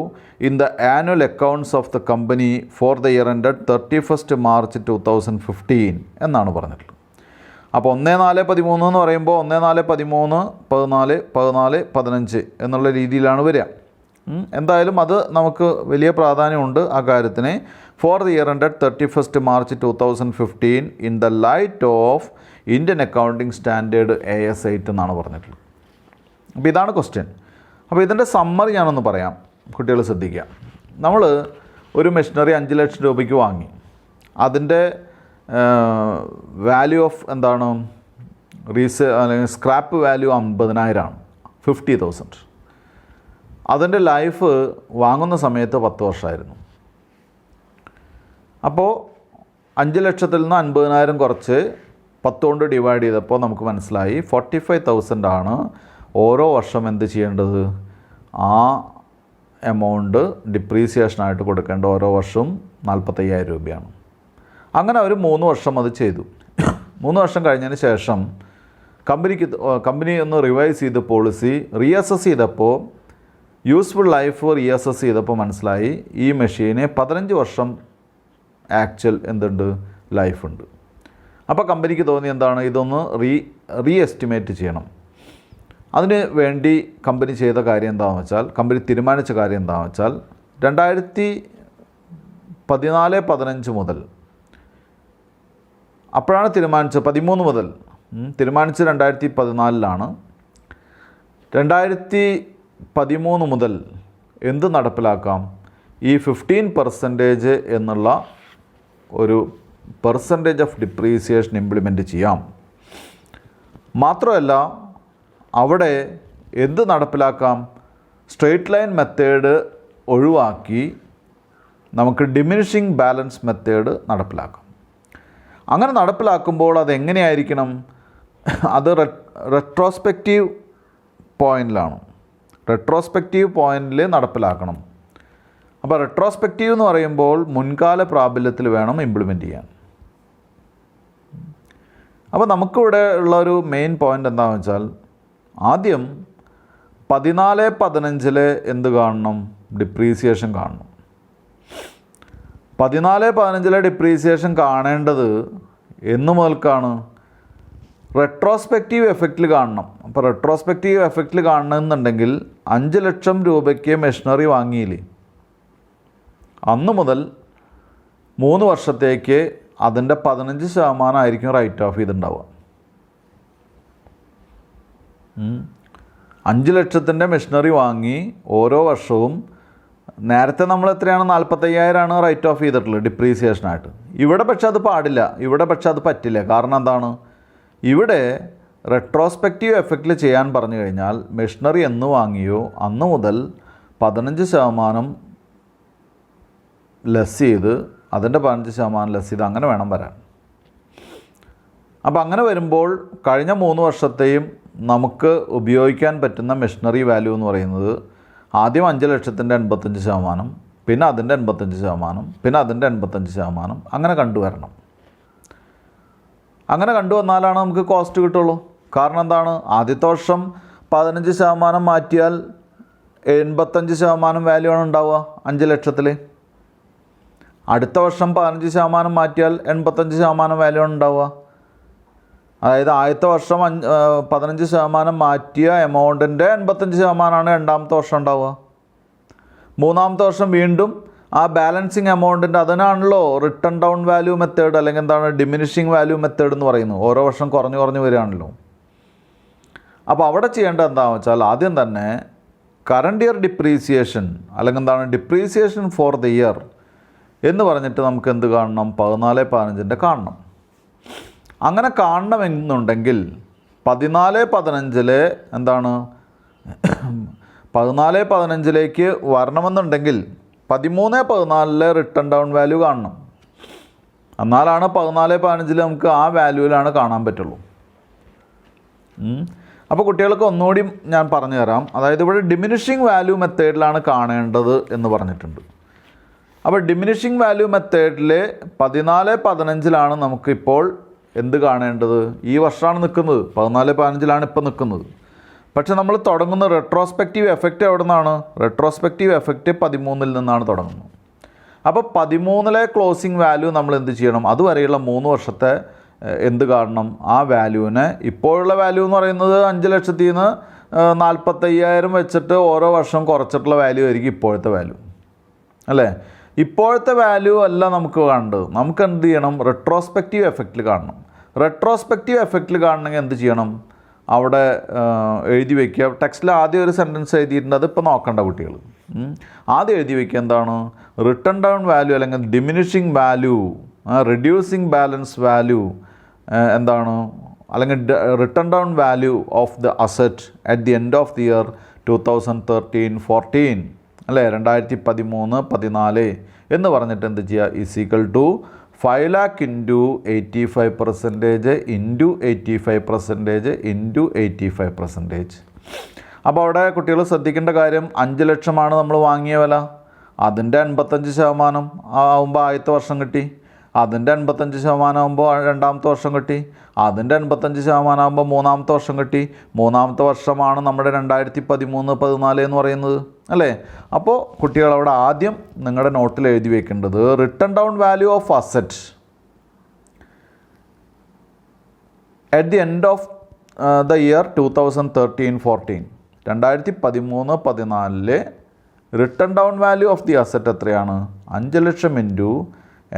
in the annual accounts of the company for the year ended 31st March 2015 എന്നാണ് പറഞ്ഞിട്ടുള്ളത്. അപ്പോൾ 1/4/13 എന്ന് പറയുമ്പോൾ 1/4/13, 14, 14, 15 എന്നുള്ള രീതിയിലാണ് വരിക. എന്തായാലും അത് നമുക്ക് വലിയ പ്രാധാന്യമുണ്ട് ആ കാര്യത്തിന്. Four the year ended 31st March 2015 in the light of Indian accounting standard AS 8 എന്നാണ് പറഞ്ഞിട്ടുള്ളത്. അപ്പോൾ ഇതാണ് ക്വസ്റ്റ്യൻ. അപ്പോൾ ഇതിൻ്റെ സമ്മറി ഞാനൊന്ന് പറയാം, കുട്ടികൾ ശ്രദ്ധിക്കുക. നമ്മൾ ഒരു മെഷീനറി 5 ലക്ഷം രൂപയ്ക്ക് വാങ്ങി. അതിൻ്റെ വാല്യൂ ഓഫ് എന്താണ്? അല്ലെങ്കിൽ സ്ക്രാപ്പ് വാല്യൂ 50,000 ആണ്, 50,000. അതിൻ്റെ ലൈഫ് വാങ്ങുന്ന സമയത്ത് 10 വർഷമായിരുന്നു. അപ്പോൾ 5 ലക്ഷത്തിൽ നിന്ന് 50,000 കുറച്ച് 10 കൊണ്ട് ഡിവൈഡ് ചെയ്തപ്പോൾ നമുക്ക് മനസ്സിലായി 45,000 ആണ് ഓരോ വർഷം എന്ത് ചെയ്യേണ്ടത്? ആ എമൗണ്ട് ഡിപ്രീസിയേഷനായിട്ട് കൊടുക്കേണ്ട ഓരോ വർഷവും 45,000 രൂപയാണ്. അങ്ങനെ അവർ 3 വർഷം അത് ചെയ്തു. 3 വർഷം കഴിഞ്ഞതിന് ശേഷം കമ്പനി ഒന്ന് റിവൈസ് ചെയ്ത് പോളിസി റീഅസസ് ചെയ്തപ്പോൾ യൂസ്ഫുൾ ലൈഫ് റീഅസസ് ചെയ്തപ്പോൾ മനസ്സിലായി ഈ മെഷീന് 15 വർഷം ആക്ച്വൽ എന്തുണ്ട്? ലൈഫുണ്ട്. അപ്പോൾ കമ്പനിക്ക് തോന്നി എന്താണ്? ഇതൊന്ന് റീ എസ്റ്റിമേറ്റ് ചെയ്യണം. അതിന് വേണ്ടി കമ്പനി ചെയ്ത കാര്യം എന്താണെന്ന് വെച്ചാൽ, കമ്പനി തീരുമാനിച്ച കാര്യം എന്താണെന്ന് വെച്ചാൽ 2014-15 മുതൽ, അപ്പോഴാണ് തീരുമാനിച്ചത് 13 മുതൽ തീരുമാനിച്ചത് 2014-ലാണ്. 2013 മുതൽ എന്ത് നടപ്പിലാക്കാം? ഈ 15% എന്നുള്ള ഒരു പെർസെൻറ്റേജ് ഓഫ് ഡിപ്രീസിയേഷൻ ഇംപ്ലിമെൻറ്റ് ചെയ്യാം. മാത്രമല്ല അവിടെ എന്ത് നടപ്പിലാക്കാം? സ്ട്രെയിറ്റ് ലൈൻ മെത്തേഡ് ഒഴിവാക്കി നമുക്ക് ഡിമിനിഷിങ് ബാലൻസ് മെത്തേഡ് നടപ്പിലാക്കാം. അങ്ങനെ നടപ്പിലാക്കുമ്പോൾ അതെങ്ങനെയായിരിക്കണം? അത് റെട്രോസ്പെക്റ്റീവ് പോയിൻ്റിലാണ്, റെട്രോസ്പെക്റ്റീവ് പോയിൻ്റിൽ നടപ്പിലാക്കണം. അപ്പോൾ റെട്രോസ്പെക്റ്റീവ് എന്ന് പറയുമ്പോൾ മുൻകാല പ്രാബല്യത്തിൽ വേണം ഇംപ്ലിമെൻറ്റ് ചെയ്യാൻ. അപ്പോൾ നമുക്കിവിടെ ഉള്ളൊരു മെയിൻ പോയിൻ്റ് എന്താണെന്ന് വെച്ചാൽ, ആദ്യം 14-15 എന്ത് കാണണം? ഡിപ്രീസിയേഷൻ കാണണം. 14-15 ഡിപ്രീസിയേഷൻ കാണേണ്ടത് എന്ന് മുതൽക്കാണ്? റെട്രോസ്പെക്റ്റീവ് എഫക്റ്റിൽ കാണണം. അപ്പോൾ റെട്രോസ്പെക്റ്റീവ് എഫക്റ്റിൽ കാണണമെന്നുണ്ടെങ്കിൽ 5 ലക്ഷം രൂപയ്ക്ക് മെഷീനറി വാങ്ങിയില്ലേ, അന്ന് മുതൽ 3 വർഷത്തേക്ക് അതിൻ്റെ 15% ആയിരിക്കും റൈറ്റ് ഓഫ് ചെയ്തിട്ടുണ്ടാവുക. 5 ലക്ഷത്തിൻ്റെ മെഷീനറി വാങ്ങി ഓരോ വർഷവും നേരത്തെ നമ്മൾ എത്രയാണ്? 45,000 റൈറ്റ് ഓഫ് ചെയ്തിട്ടുള്ളത് ഡിപ്രീസിയേഷനായിട്ട്. ഇവിടെ പക്ഷെ അത് പാടില്ല, ഇവിടെ പക്ഷെ അത് പറ്റില്ല. കാരണം എന്താണ്? ഇവിടെ റെട്രോസ്പെക്റ്റീവ് എഫക്റ്റിൽ ചെയ്യാൻ പറഞ്ഞു കഴിഞ്ഞാൽ മെഷീനറി എന്ന് വാങ്ങിയോ അന്ന് മുതൽ 15% ലെസ് ചെയ്ത് അതിൻ്റെ 15% ലെസ് ചെയ്ത് അങ്ങനെ വേണം വരാൻ. അപ്പോൾ അങ്ങനെ വരുമ്പോൾ കഴിഞ്ഞ 3 വർഷത്തെയും നമുക്ക് ഉപയോഗിക്കാൻ പറ്റുന്ന മെഷീനറി വാല്യൂ എന്ന് പറയുന്നത് ആദ്യം 5 ലക്ഷത്തിൻ്റെ 85%, പിന്നെ അതിൻ്റെ 85%, പിന്നെ അതിൻ്റെ 85%, അങ്ങനെ കണ്ടുവരണം. അങ്ങനെ കണ്ടുവന്നാലാണ് നമുക്ക് കോസ്റ്റ് കിട്ടുള്ളൂ. കാരണം എന്താണ്, ആദ്യത്തെ വർഷം 15% മാറ്റിയാൽ 85% വാല്യൂ ആണ് ഉണ്ടാവുക 5 ലക്ഷത്തിൽ. അടുത്ത വർഷം 15% മാറ്റിയാൽ 85% വാല്യൂ ആണ് ഉണ്ടാവുക. അതായത് ആദ്യത്തെ വർഷം 15% മാറ്റിയ എമൗണ്ടിൻ്റെ 85% രണ്ടാമത്തെ വർഷം ഉണ്ടാവുക. മൂന്നാമത്തെ വർഷം വീണ്ടും ആ ബാലൻസിങ് എമൗണ്ടിൻ്റെ, അതിനാണല്ലോ റിട്ടേൺ ഡൗൺ വാല്യൂ മെത്തേഡ് അല്ലെങ്കിൽ എന്താണ് ഡിമിനിഷിങ് വാല്യൂ മെത്തേഡ് എന്ന് പറയുന്നത്. ഓരോ വർഷം കുറഞ്ഞു വരികയാണല്ലോ. അപ്പോൾ അവിടെ ചെയ്യേണ്ടത് എന്താണെന്ന് വെച്ചാൽ ആദ്യം തന്നെ കറണ്ട് ഇയർ ഡിപ്രീസിയേഷൻ അല്ലെങ്കിൽ എന്താണ് ഡിപ്രീസിയേഷൻ ഫോർ ദ ഇയർ എന്ന് പറഞ്ഞിട്ട് നമുക്ക് എന്ത് കാണണം, 14-15 കാണണം. അങ്ങനെ കാണണമെന്നുണ്ടെങ്കിൽ 14-15 എന്താണ് 14-15 വരണമെന്നുണ്ടെങ്കിൽ 13-14 റിട്ടേൺ ഡൗൺ വാല്യൂ കാണണം. എന്നാലാണ് 14-15 നമുക്ക് ആ വാല്യൂവിലാണ് കാണാൻ പറ്റുള്ളൂ. അപ്പോൾ കുട്ടികൾക്ക് ഒന്നുകൂടി ഞാൻ പറഞ്ഞു തരാം. അതായത് ഇവിടെ ഡിമിനിഷിങ് വാല്യൂ മെത്തേഡിലാണ് കാണേണ്ടത് എന്ന് പറഞ്ഞിട്ടുണ്ട്. അപ്പോൾ ഡിമിനിഷിങ് വാല്യൂ മെത്തേഡിൽ 14-15 നമുക്കിപ്പോൾ എന്ത് കാണേണ്ടത്, ഈ വർഷമാണ് നിൽക്കുന്നത്, 14-15 ഇപ്പോൾ നിൽക്കുന്നത്. പക്ഷെ നമ്മൾ തുടങ്ങുന്ന റെട്രോസ്പെക്റ്റീവ് എഫക്റ്റ് എവിടെ നിന്നാണ്, റെട്രോസ്പെക്റ്റീവ് എഫക്റ്റ് 13 നിന്നാണ് തുടങ്ങുന്നത്. അപ്പോൾ 13 ക്ലോസിങ് വാല്യൂ നമ്മൾ എന്ത് ചെയ്യണം, അതുവരെയുള്ള 3 വർഷത്തെ എന്ത് കാണണം, ആ വാല്യൂവിനെ, ഇപ്പോഴുള്ള വാല്യൂ എന്ന് പറയുന്നത് 5 ലക്ഷത്തിൽ നിന്ന് 45,000 വെച്ചിട്ട് ഓരോ വർഷം കുറച്ചിട്ടുള്ള വാല്യൂ ആയിരിക്കും ഇപ്പോഴത്തെ വാല്യൂ അല്ലേ. ഇപ്പോഴത്തെ വാല്യൂ അല്ല നമുക്ക് കാണേണ്ടത്, നമുക്ക് എന്ത് ചെയ്യണം, റെട്രോസ്പെക്റ്റീവ് എഫക്റ്റിൽ കാണണം. റെട്രോസ്പെക്റ്റീവ് എഫക്റ്റിൽ കാണണമെങ്കിൽ എന്ത് ചെയ്യണം, അവിടെ എഴുതി വയ്ക്കുക. ടെക്സ്റ്റിൽ ആദ്യം ഒരു സെൻറ്റൻസ് എഴുതിയിട്ടുണ്ട്, അതിപ്പോൾ നോക്കണ്ട കുട്ടികൾ. ആദ്യം എഴുതി വയ്ക്കുക എന്താണ്, റിട്ടേൺ ഡൗൺ വാല്യൂ അല്ലെങ്കിൽ diminishing value, reducing balance value എന്താണ്, അല്ലെങ്കിൽ written down value of the asset at the end of the year 2013-14 അല്ലേ, 2013-14 എന്ന് പറഞ്ഞിട്ട് എന്ത് ചെയ്യുക, is equal to 5 lakh into 85% into 85% into 85%. അപ്പോൾ അവിടെ കുട്ടികൾ ശ്രദ്ധിക്കേണ്ട കാര്യം, 5 ലക്ഷമാണ് നമ്മൾ വാങ്ങിയ വില, അതിൻ്റെ 85% ആകുമ്പോൾ ആദ്യത്തെ വർഷം കിട്ടി, അതിൻ്റെ 85% ആകുമ്പോൾ രണ്ടാമത്തെ വർഷം കിട്ടി, അതിൻ്റെ 85% ആകുമ്പോൾ മൂന്നാമത്തെ വർഷം കിട്ടി. മൂന്നാമത്തെ വർഷമാണ് നമ്മുടെ 2013-14 എന്ന് പറയുന്നത് അല്ലേ. അപ്പോൾ കുട്ടികളവിടെ ആദ്യം നിങ്ങളുടെ നോട്ടിൽ എഴുതി വയ്ക്കേണ്ടത് written down value of asset at the end of the year 2013-14. 2013-14 written down value of the asset എത്രയാണ്, 5 ലക്ഷം into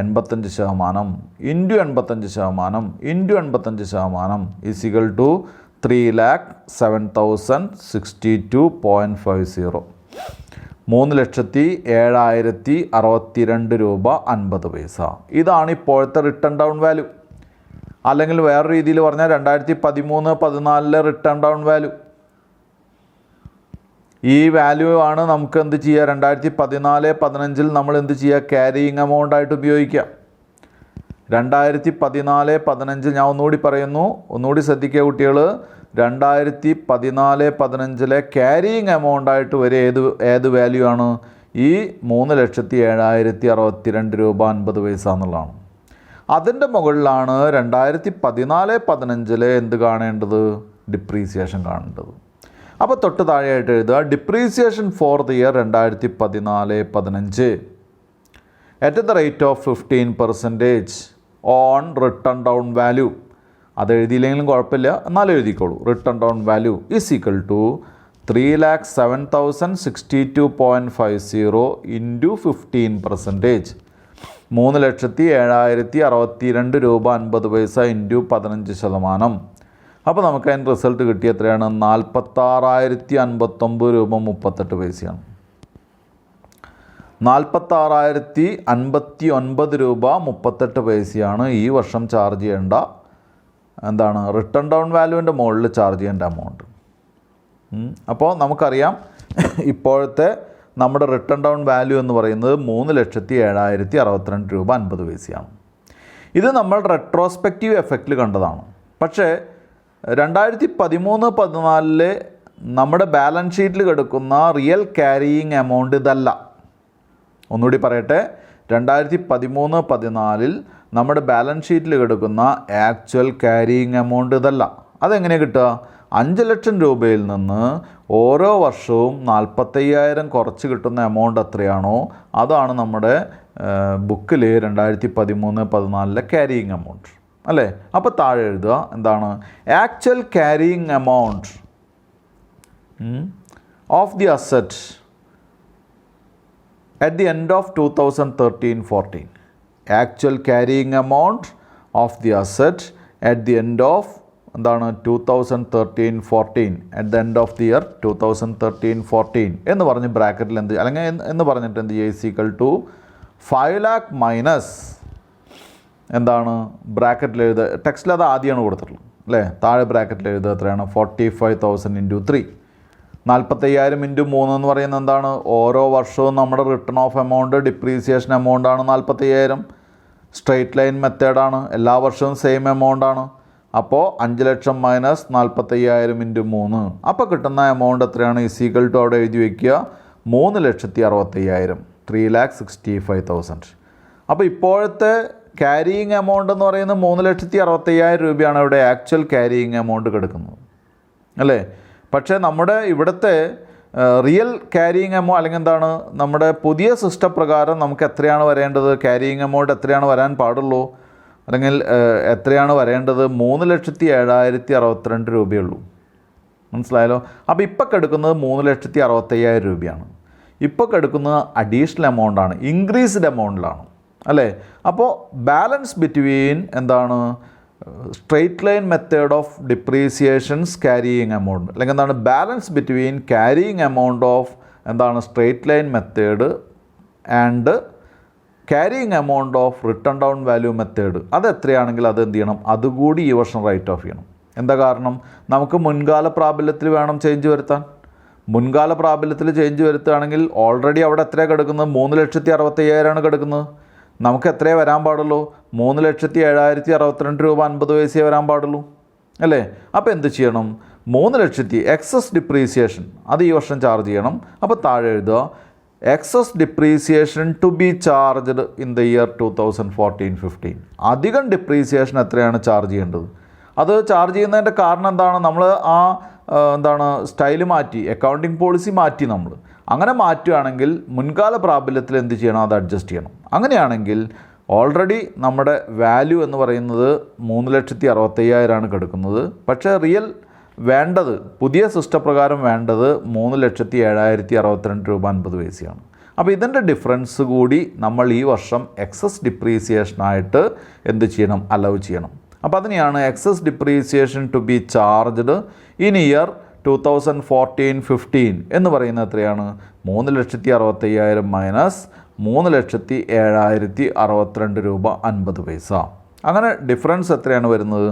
85% into 85% into 85% is equal to 3,07,062.50. 3,07,062 രൂപ 50 പൈസ. ഇതാണ് ഇപ്പോഴത്തെ റിട്ടേൺ ഡൗൺ വാല്യൂ. അല്ലെങ്കിൽ വേറെ രീതിയിൽ പറഞ്ഞാൽ 2013-14 റിട്ടേൺ ഡൗൺ വാല്യൂ. ഈ വാല്യൂ ആണ് നമുക്ക് എന്ത് ചെയ്യുക, 2014-15 നമ്മൾ എന്ത് ചെയ്യുക, ക്യാരിയിങ് എമൗണ്ട് ആയിട്ട് ഉപയോഗിക്കാം. 2014-15 ഞാൻ ഒന്നുകൂടി പറയുന്നു, ഒന്നുകൂടി ശ്രദ്ധിക്കുക കുട്ടികൾ, 2014-15 ക്യാരിയിങ് എമൗണ്ട് ആയിട്ട് വരെ ഏത് വാല്യൂ ആണ്, ഈ 3,07,062 രൂപ 50 പൈസ എന്നുള്ളതാണ്. അതിൻ്റെ മുകളിലാണ് 2014-15 എന്ത് കാണേണ്ടത്, ഡിപ്രീസിയേഷൻ കാണേണ്ടത്. അപ്പോൾ തൊട്ട് താഴെയായിട്ട് എഴുതുക, depreciation for the year 2014-15 at the rate of 15% on written down value. അത് എഴുതിയില്ലെങ്കിലും കുഴപ്പമില്ല, എന്നാലും എഴുതിക്കോളൂ. Written down value is equal to 3,07,062.50 into 15%. 3,07,062 രൂപ 50 പൈസ ഇൻറ്റു 15%. അപ്പോൾ നമുക്ക് അതിൻ്റെ റിസൾട്ട് കിട്ടിയ എത്രയാണ്, 46,059 രൂപ 38 പൈസയാണ്. 46,059 രൂപ 38 പൈസയാണ് ഈ വർഷം ചാർജ് ചെയ്യേണ്ട എന്താണ്, റിട്ടേൺ ഡൗൺ വാല്യൂവിൻ്റെ മുകളിൽ ചാർജ് ചെയ്യേണ്ട എമൗണ്ട്. അപ്പോൾ നമുക്കറിയാം ഇപ്പോഴത്തെ നമ്മുടെ റിട്ടേൺ ഡൗൺ വാല്യൂ എന്ന് പറയുന്നത് 3,07,062 രൂപ 50 പൈസയാണ്. ഇത് നമ്മൾ റെട്രോസ്പെക്റ്റീവ് എഫക്റ്റിൽ കണ്ടതാണ്. പക്ഷേ 2013-14 നമ്മുടെ ബാലൻസ് ഷീറ്റിൽ കിടക്കുന്ന റിയൽ ക്യാരിയിങ് എമൗണ്ട് ഇതല്ല. ഒന്നുകൂടി പറയട്ടെ, 2013-14 നമ്മുടെ ബാലൻസ് ഷീറ്റിൽ കിടക്കുന്ന ആക്ച്വൽ ക്യാരിയിങ് എമൗണ്ട് ഇതല്ല. അതെങ്ങനെ കിട്ടുക? 5 ലക്ഷം രൂപയിൽ നിന്ന് ഓരോ വർഷവും 45,000 കുറച്ച് കിട്ടുന്ന എമൗണ്ട് എത്രയാണോ അതാണ് നമ്മുടെ ബുക്കിൽ 2013-14 ക്യാരിയിങ് എമൗണ്ട് അല്ലേ. അപ്പോൾ താഴെ എഴുതുക എന്താണ്? Actual carrying amount of the asset at the end of 2013-14. Actual carrying amount of the asset at the end of 2013-14, at the end of the year 2013-14 എന്ന് പറഞ്ഞ് ബ്രാക്കറ്റിൽ എന്ത് അല്ലെങ്കിൽ എന്ന് പറഞ്ഞിട്ട് എന്ത് ചെയ്യുക? Is equal to 5 lakh minus എന്താണ് ബ്രാക്കറ്റിൽ എഴുതുക. ടെക്സ്റ്റിൽ അത് ആദ്യമാണ് കൊടുത്തിട്ടുള്ളത് അല്ലേ. താഴെ ബ്രാക്കറ്റിൽ എഴുതുക എത്രയാണ്? 45,000 × 3. 45,000 × 3 എന്ന് പറയുന്നത് എന്താണ്? ഓരോ വർഷവും നമ്മുടെ റിട്ടേൺ ഓഫ് എമൗണ്ട് ഡിപ്രീസിയേഷൻ എമൗണ്ടാണ് 45,000. സ്ട്രെയിറ്റ് ലൈൻ മെത്തേഡാണ്, എല്ലാ വർഷവും സെയിം എമൗണ്ടാണ്. അപ്പോൾ 5 ലക്ഷം മൈനസ് 45,000 × 3, അപ്പോൾ കിട്ടുന്ന എമൗണ്ട് എത്രയാണ്? ഈസ് ഈക്വൽ ടു അവിടെ എഴുതി വയ്ക്കുക 3,65,000, 3,65,000. അപ്പോൾ ഇപ്പോഴത്തെ ക്യാരിയിങ് എമൗണ്ട് എന്ന് പറയുന്നത് 3,65,000 രൂപയാണ് ഇവിടെ ആക്ച്വൽ ക്യാരിയിങ് എമൗണ്ട് കിടക്കുന്നത് അല്ലേ. പക്ഷേ നമ്മുടെ ഇവിടുത്തെ റിയൽ ക്യാരിയിങ് എമൗണ്ട് അല്ലെങ്കിൽ എന്താണ് നമ്മുടെ പുതിയ സിസ്റ്റം പ്രകാരം നമുക്ക് എത്രയാണ് വരേണ്ടത്? ക്യാരിയിങ് എമൗണ്ട് എത്രയാണ് വരാൻ പാടുള്ളൂ അല്ലെങ്കിൽ എത്രയാണ് വരേണ്ടത്? 3,07,062 രൂപയുള്ളൂ. മനസ്സിലായല്ലോ. അപ്പോൾ ഇപ്പോൾ കെടുക്കുന്നത് 3,65,000 രൂപയാണ്. ഇപ്പോൾ കെടുക്കുന്നത് അഡീഷണൽ എമൗണ്ടാണ്, ഇൻക്രീസ്ഡ് എമൗണ്ടിലാണ് അല്ലേ. അപ്പോൾ ബാലൻസ് ബിറ്റ്വീൻ എന്താണ് straight line method of depreciations carrying amount അല്ലെങ്കിൽ എന്താണ് balance between carrying amount of എന്താണ് straight line method and carrying amount of written down value method അത് എത്രയാണെങ്കിൽ അത് എന്ത് ചെയ്യണം? അതുകൂടി ഈ വർഷം റൈറ്റ് ഓഫ് ചെയ്യണം. എന്താ കാരണം? നമുക്ക് മുൻകാല പ്രാബല്യത്തിൽ വേണം ചേഞ്ച് വരുത്താൻ. മുൻകാല പ്രാബല്യത്തിൽ ചേഞ്ച് വരുത്തുകയാണെങ്കിൽ ഓൾറെഡി അവിടെ എത്രയാണ് കിടക്കുന്നത്? 3,65,000 കിടക്കുന്നത്. നമുക്ക് എത്രയേ വരാൻ പാടുള്ളൂ? 3,07,062 രൂപ 50 പൈസയെ വരാൻ പാടുള്ളൂ അല്ലേ. അപ്പോൾ എന്ത് ചെയ്യണം? 3,00,000 എക്സസ് ഡിപ്രീസിയേഷൻ അത് ഈ വർഷം ചാർജ് ചെയ്യണം. അപ്പോൾ താഴെ എഴുതുക excess depreciation to be charged in the year 2014-15. അധികം ഡിപ്രീസിയേഷൻ എത്രയാണ് ചാർജ് ചെയ്യേണ്ടത്? അത് ചാർജ് ചെയ്യുന്നതിൻ്റെ കാരണം എന്താണ്? നമ്മൾ ആ സ്റ്റൈല് മാറ്റി, അക്കൗണ്ടിങ് പോളിസി മാറ്റി. നമ്മൾ അങ്ങനെ മാറ്റുകയാണെങ്കിൽ മുൻകാല പ്രാബല്യത്തിൽ എന്ത് ചെയ്യണം? അത് അഡ്ജസ്റ്റ് ചെയ്യണം. അങ്ങനെയാണെങ്കിൽ ഓൾറെഡി നമ്മുടെ വാല്യൂ എന്ന് പറയുന്നത് 3,65,000 കിടക്കുന്നത്. പക്ഷേ റിയൽ വേണ്ടത് പുതിയ സിസ്റ്റപ്രകാരം വേണ്ടത് 3,07,062 രൂപ 50 പൈസയാണ്. അപ്പോൾ ഇതിൻ്റെ ഡിഫറൻസ് കൂടി നമ്മൾ ഈ വർഷം എക്സസ് ഡിപ്രീസിയേഷനായിട്ട് എന്ത് ചെയ്യണം? അലവ് ചെയ്യണം. അപ്പോൾ അതിനെയാണ് excess depreciation to be charged in year 2014-15 എന്ന് പറയുന്നത് എത്രയാണ്? 3,65,000 മൈനസ് 3,07,062 രൂപ 50 പൈസ. അങ്ങനെ ഡിഫറൻസ് എത്രയാണ് വരുന്നത്?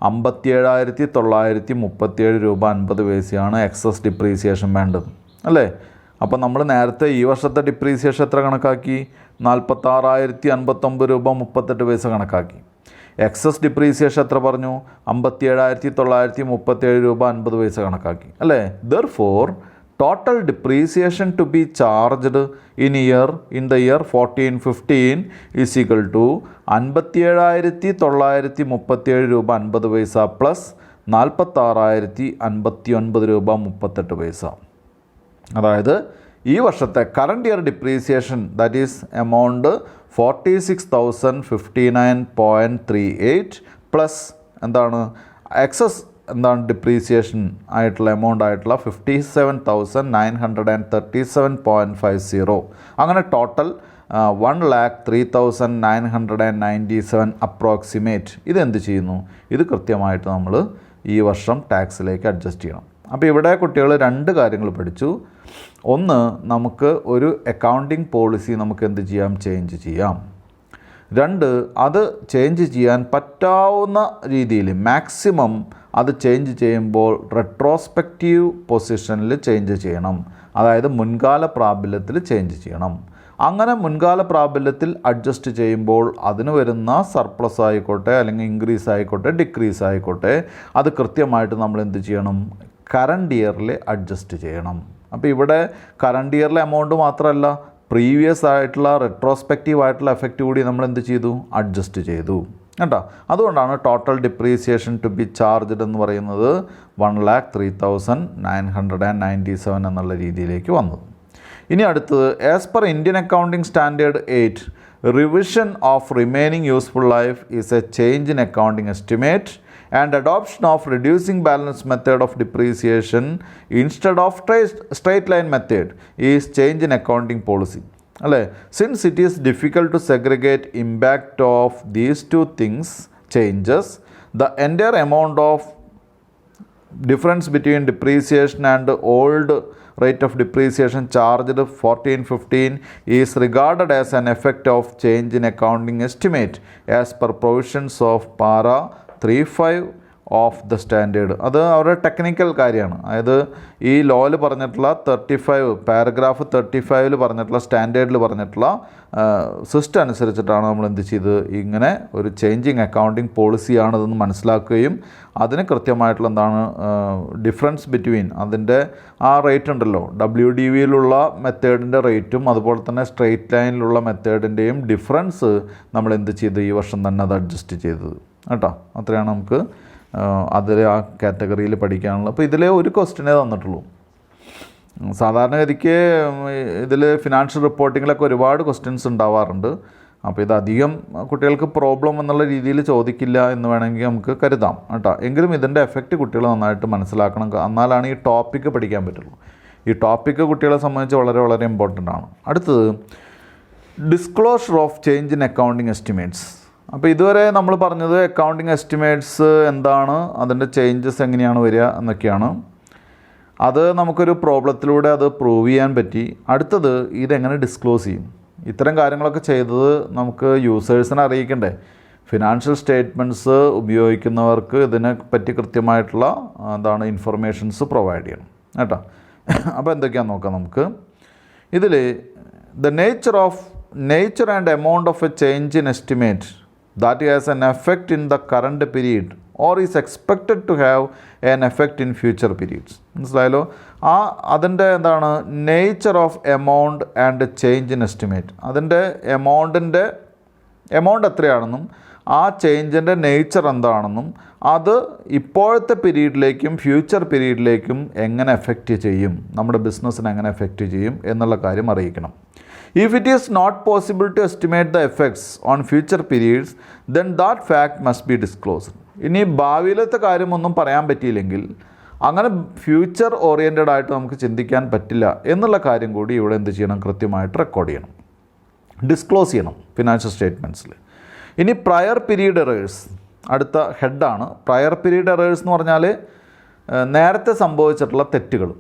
57,937 രൂപ 50 പൈസയാണ് എക്സസ് ഡിപ്രീസിയേഷൻ വേണ്ടത് അല്ലേ. അപ്പോൾ നമ്മൾ നേരത്തെ ഈ വർഷത്തെ ഡിപ്രീസിയേഷൻ എത്ര കണക്കാക്കി? 46,059 രൂപ 38 പൈസ കണക്കാക്കി. എക്സസ് ഡിപ്രീസിയേഷൻ എത്ര പറഞ്ഞു? 57,937 രൂപ 50 പൈസ കണക്കാക്കി അല്ലേ. Therefore total depreciation to be charged in the year 14-15 is equal to 57,937 രൂപ 50 പൈസ പ്ലസ് 46,059 രൂപ 38 പൈസ. അതായത് ഈ വർഷത്തെ current year depreciation that is amount 46,059.38 plus എന്താണ് എക്സസ് ഡിപ്രീസിയേഷൻ ആയിട്ടുള്ള എമൗണ്ട് ആയിട്ടുള്ള 57,937.50. അങ്ങനെ ടോട്ടൽ 1,03,997 അപ്രോക്സിമേറ്റ്. ഇതെന്ത് ചെയ്യുന്നു? ഇത് കൃത്യമായിട്ട് നമ്മൾ ഈ വർഷം ടാക്സിലേക്ക് അഡ്ജസ്റ്റ് ചെയ്യണം. അപ്പോൾ ഇവിടെ കുട്ടികൾ 2 കാര്യങ്ങൾ പഠിച്ചു. ഒന്ന്, നമുക്ക് ഒരു അക്കൗണ്ടിങ് പോളിസി നമുക്ക് എന്ത് ചെയ്യാം? ചേഞ്ച് ചെയ്യാം. 2, അത് ചേഞ്ച് ചെയ്യാൻ പറ്റാവുന്ന രീതിയിൽ മാക്സിമം അത് ചേഞ്ച് ചെയ്യുമ്പോൾ റെട്രോസ്പെക്റ്റീവ് പൊസിഷനിൽ ചേഞ്ച് ചെയ്യണം. അതായത് മുൻകാല പ്രാബല്യത്തിൽ ചേഞ്ച് ചെയ്യണം. അങ്ങനെ മുൻകാല പ്രാബല്യത്തിൽ അഡ്ജസ്റ്റ് ചെയ്യുമ്പോൾ അതിന് വരുന്ന സർപ്ലസ് ആയിക്കോട്ടെ അല്ലെങ്കിൽ ഇൻക്രീസ് ആയിക്കോട്ടെ ഡിക്രീസ് ആയിക്കോട്ടെ അത് കൃത്യമായിട്ട് നമ്മൾ എന്ത് ചെയ്യണം? കറണ്ട് ഇയറിൽ അഡ്ജസ്റ്റ് ചെയ്യണം. അപ്പോൾ ഇവിടെ കറണ്ട് ഇയറിലെ എമൗണ്ട് മാത്രമല്ല, പ്രീവിയസ് ആയിട്ടുള്ള റെട്രോസ്പെക്റ്റീവ് ആയിട്ടുള്ള എഫക്റ്റ് കൂടി നമ്മൾ എന്ത് ചെയ്തു, അഡ്ജസ്റ്റ് ചെയ്തു കേട്ടോ. അതുകൊണ്ടാണ് total depreciation to be charged എന്ന് പറയുന്നത് 1,03,997 എന്നുള്ള രീതിയിലേക്ക് വന്നത്. ഇനി അടുത്തത്, as per Indian accounting standard 8, revision of remaining useful life is a change in accounting estimate and adoption of reducing balance method of depreciation instead of straight line method is change in accounting policy. അല്ലേ, since it is difficult to segregate impact of these two things changes, the entire amount of difference between depreciation and old rate of depreciation charged 1415 is regarded as an effect of change in accounting estimate as per provisions of para 3.5 of the standard. അത് അവരുടെ technical കാര്യമാണ്. അതായത് ഈ ലോയിൽ പറഞ്ഞിട്ടുള്ള 35 paragraph 35 പറഞ്ഞിട്ടുള്ള സ്റ്റാൻഡേർഡിൽ പറഞ്ഞിട്ടുള്ള system അനുസരിച്ചിട്ടാണ് നമ്മൾ എന്ത് ചെയ്ത് ഇങ്ങനെ ഒരു ചേഞ്ചിങ് അക്കൗണ്ടിങ് പോളിസിയാണിതെന്ന് മനസ്സിലാക്കുകയും അതിന് കൃത്യമായിട്ടുള്ള എന്താണ് ഡിഫറൻസ് ബിറ്റ്വീൻ അതിൻ്റെ ആ റേറ്റ് ഉണ്ടല്ലോ, WDVയിലുള്ള മെത്തേഡിൻ്റെ റേറ്റും അതുപോലെ തന്നെ സ്ട്രെയിറ്റ് ലൈനിലുള്ള മെത്തേഡിൻ്റെയും ഡിഫറൻസ് നമ്മൾ എന്ത് ചെയ്ത് ഈ വർഷം തന്നെ അത് അഡ്ജസ്റ്റ് ചെയ്തത് കേട്ടോ. അത്രയാണ് നമുക്ക് അതിൽ ആ കാറ്റഗറിയിൽ പഠിക്കാനുള്ളത്. അപ്പോൾ ഇതിൽ ഒരു ക്വസ്റ്റ്യനേ തന്നിട്ടുള്ളൂ. സാധാരണഗതിക്ക് ഇതിൽ ഫിനാൻഷ്യൽ റിപ്പോർട്ടിങ്ങിലൊക്കെ ഒരുപാട് ക്വസ്റ്റ്യൻസ് ഉണ്ടാവാറുണ്ട്. അപ്പോൾ ഇതധികം കുട്ടികൾക്ക് പ്രോബ്ലം എന്നുള്ള രീതിയിൽ ചോദിക്കില്ല എന്ന് വേണമെങ്കിൽ നമുക്ക് കരുതാം കേട്ടോ. എങ്കിലും ഇതിൻ്റെ എഫക്റ്റ് കുട്ടികൾ നന്നായിട്ട് മനസ്സിലാക്കണം, എന്നാലാണ് ഈ ടോപ്പിക്ക് പഠിക്കാൻ പറ്റുള്ളൂ. ഈ ടോപ്പിക്ക് കുട്ടികളെ സംബന്ധിച്ച് വളരെ വളരെ ഇമ്പോർട്ടൻ്റ് ആണ്. അടുത്തത്, disclosure of change in accounting estimates. അപ്പോൾ ഇതുവരെ നമ്മൾ പറഞ്ഞത് അക്കൗണ്ടിങ് എസ്റ്റിമേറ്റ്സ് എന്താണ്, അതിൻ്റെ ചേഞ്ചസ് എങ്ങനെയാണ് വരിക എന്നൊക്കെയാണ്. അത് നമുക്കൊരു പ്രോബ്ലത്തിലൂടെ അത് പ്രൂവ് ചെയ്യാൻ പറ്റി. അടുത്തത്, ഇതെങ്ങനെ ഡിസ്ക്ലോസ് ചെയ്യും. ഇത്തരം കാര്യങ്ങളൊക്കെ ചെയ്തത് നമുക്ക് യൂസേഴ്സിനെ അറിയിക്കണ്ടേ. ഫിനാൻഷ്യൽ സ്റ്റേറ്റ്മെൻറ്റ്സ് ഉപയോഗിക്കുന്നവർക്ക് ഇതിനെ പറ്റി കൃത്യമായിട്ടുള്ള എന്താണ് ഇൻഫർമേഷൻസ് പ്രൊവൈഡ് ചെയ്യണം കേട്ടോ. അപ്പോൾ എന്തൊക്കെയാണെന്ന് നോക്കാം നമുക്ക്. ഇതിൽ the nature and amount of A change in estimate that has an effect in the current period or is expected to have an effect in future periods. മനസ്സിലായല്ലോ. അതിൻ്റെ എന്താണ് nature of amount and change in estimate. അതിൻ്റെ amount എത്രയാണെന്നും ആ ചേഞ്ചിൻ്റെ nature എന്താണെന്നും അത് ഇപ്പോഴത്തെ പീരീഡിലേക്കും future പീരീഡിലേക്കും എങ്ങനെ effect ചെയ്യും, നമ്മുടെ ബിസിനസ്സിനെ എങ്ങനെ എഫക്റ്റ് ചെയ്യും എന്നുള്ള കാര്യം അറിയിക്കണം. If it is not possible to estimate the effects on future periods, then that fact must be disclosed. ഇനി ഭാവിയിലത്തെ കാര്യമൊന്നും പറയാൻ പറ്റിയില്ലെങ്കിൽ അങ്ങനെ ഫ്യൂച്ചർ ഓറിയൻറ്റഡ് ആയിട്ട് നമുക്ക് ചിന്തിക്കാൻ പറ്റില്ല എന്നുള്ള കാര്യം കൂടി ഇവിടെ എന്ത് ചെയ്യണം, കൃത്യമായിട്ട് റെക്കോർഡ് ചെയ്യണം, ഡിസ്ക്ലോസ് ചെയ്യണം ഫിനാൻഷ്യൽ സ്റ്റേറ്റ്മെൻറ്റ്സിൽ. ഇനി പ്രയർ പീരീഡ് എറേഴ്സ് അടുത്ത ഹെഡാണ്. പ്രയർ പീരീഡ് എറേഴ്സ് എന്ന് പറഞ്ഞാൽ നേരത്തെ സംഭവിച്ചിട്ടുള്ള തെറ്റുകൾ.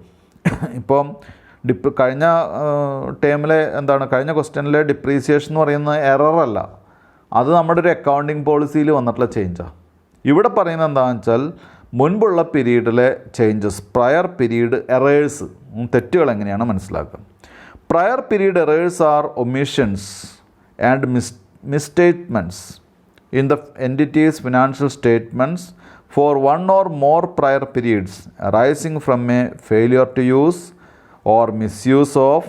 ഇപ്പം കഴിഞ്ഞ ടേമിലെ കഴിഞ്ഞ ക്വസ്റ്റ്യനിലെ ഡിപ്രീസിയേഷൻ എന്ന് പറയുന്ന എററല്ല, അത് നമ്മുടെ ഒരു അക്കൗണ്ടിങ് പോളിസിയിൽ വന്നിട്ടുള്ള ചേഞ്ചാണ്. ഇവിടെ പറയുന്നത് എന്താണെന്ന് വെച്ചാൽ മുൻപുള്ള പീരീഡിലെ ചേഞ്ചസ്, പ്രയർ പീരീഡ് എറേഴ്സ്, തെറ്റുകൾ എങ്ങനെയാണ് മനസ്സിലാക്കുക. Prior period errors are omissions and misstatements in the entity's financial statements for one or more prior periods arising from a failure to use or misuse of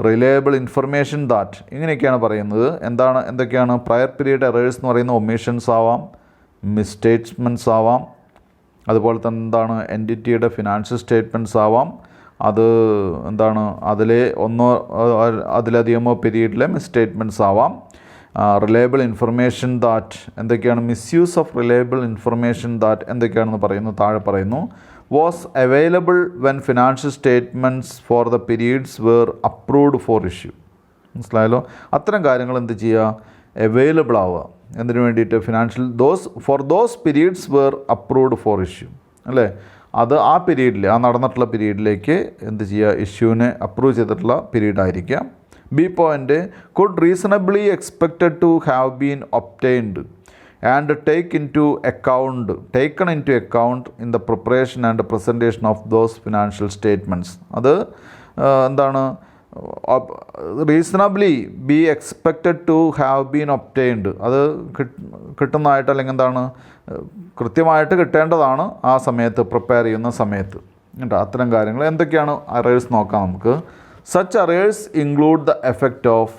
reliable information that. ഇങ്ങനെയൊക്കെയാണ് പറയുന്നത്. എന്തൊക്കെയാണ് prayer period errors എന്ന് പറയുന്ന omissions ആവാം, മിസ്റ്റേറ്റ്മെൻറ്റ്സ് ആവാം, അതുപോലെ തന്നെ എൻറ്റിറ്റിയുടെ financial statements ആവാം, അത് അതിലധികമോ പീരീഡിലെ മിസ്റ്റേറ്റ്മെൻറ്റ്സ് ആവാം. റിലയബിൾ ഇൻഫർമേഷൻ ദാറ്റ് എന്തൊക്കെയാണ്, misuse of reliable information that എന്തൊക്കെയാണെന്ന് പറയുന്നു, താഴെ പറയുന്നു. was available when financial statements for the periods were approved for issue. മനസ്സിലായല്ലോ. അത്തരം കാര്യങ്ങൾ എന്ത് ചെയ്യുക, അവൈലബിൾ ആവുക. എന്തിനു വേണ്ടിയിട്ട്, financial for those periods were approved for issue അല്ലേ. അത് ആ പീരീഡിൽ, ആ നടന്നിട്ടുള്ള പീരീഡിലേക്ക് എന്ത് ചെയ്യുക, ഇഷ്യൂവിനെ അപ്രൂവ് ചെയ്തിട്ടുള്ള പീരീഡ് ആയിരിക്കാം. B point, could reasonably expected to have been obtained and taken into account in the preparation and presentation of those financial statements. അത് reasonably be expected to have been obtained, അത് കിട്ടുന്നതായിട്ട് അല്ലെങ്കിൽ കൃത്യമായിട്ട് കിട്ടേണ്ടതാണ് ആ സമയത്ത്, prepare ചെയ്യുന്ന സമയത്ത് കേട്ടോ. അത്തരം കാര്യങ്ങൾ എന്തൊക്കെയാണ് അറേഴ്സ് നോക്കാം നമുക്ക്. Such errors include the effect of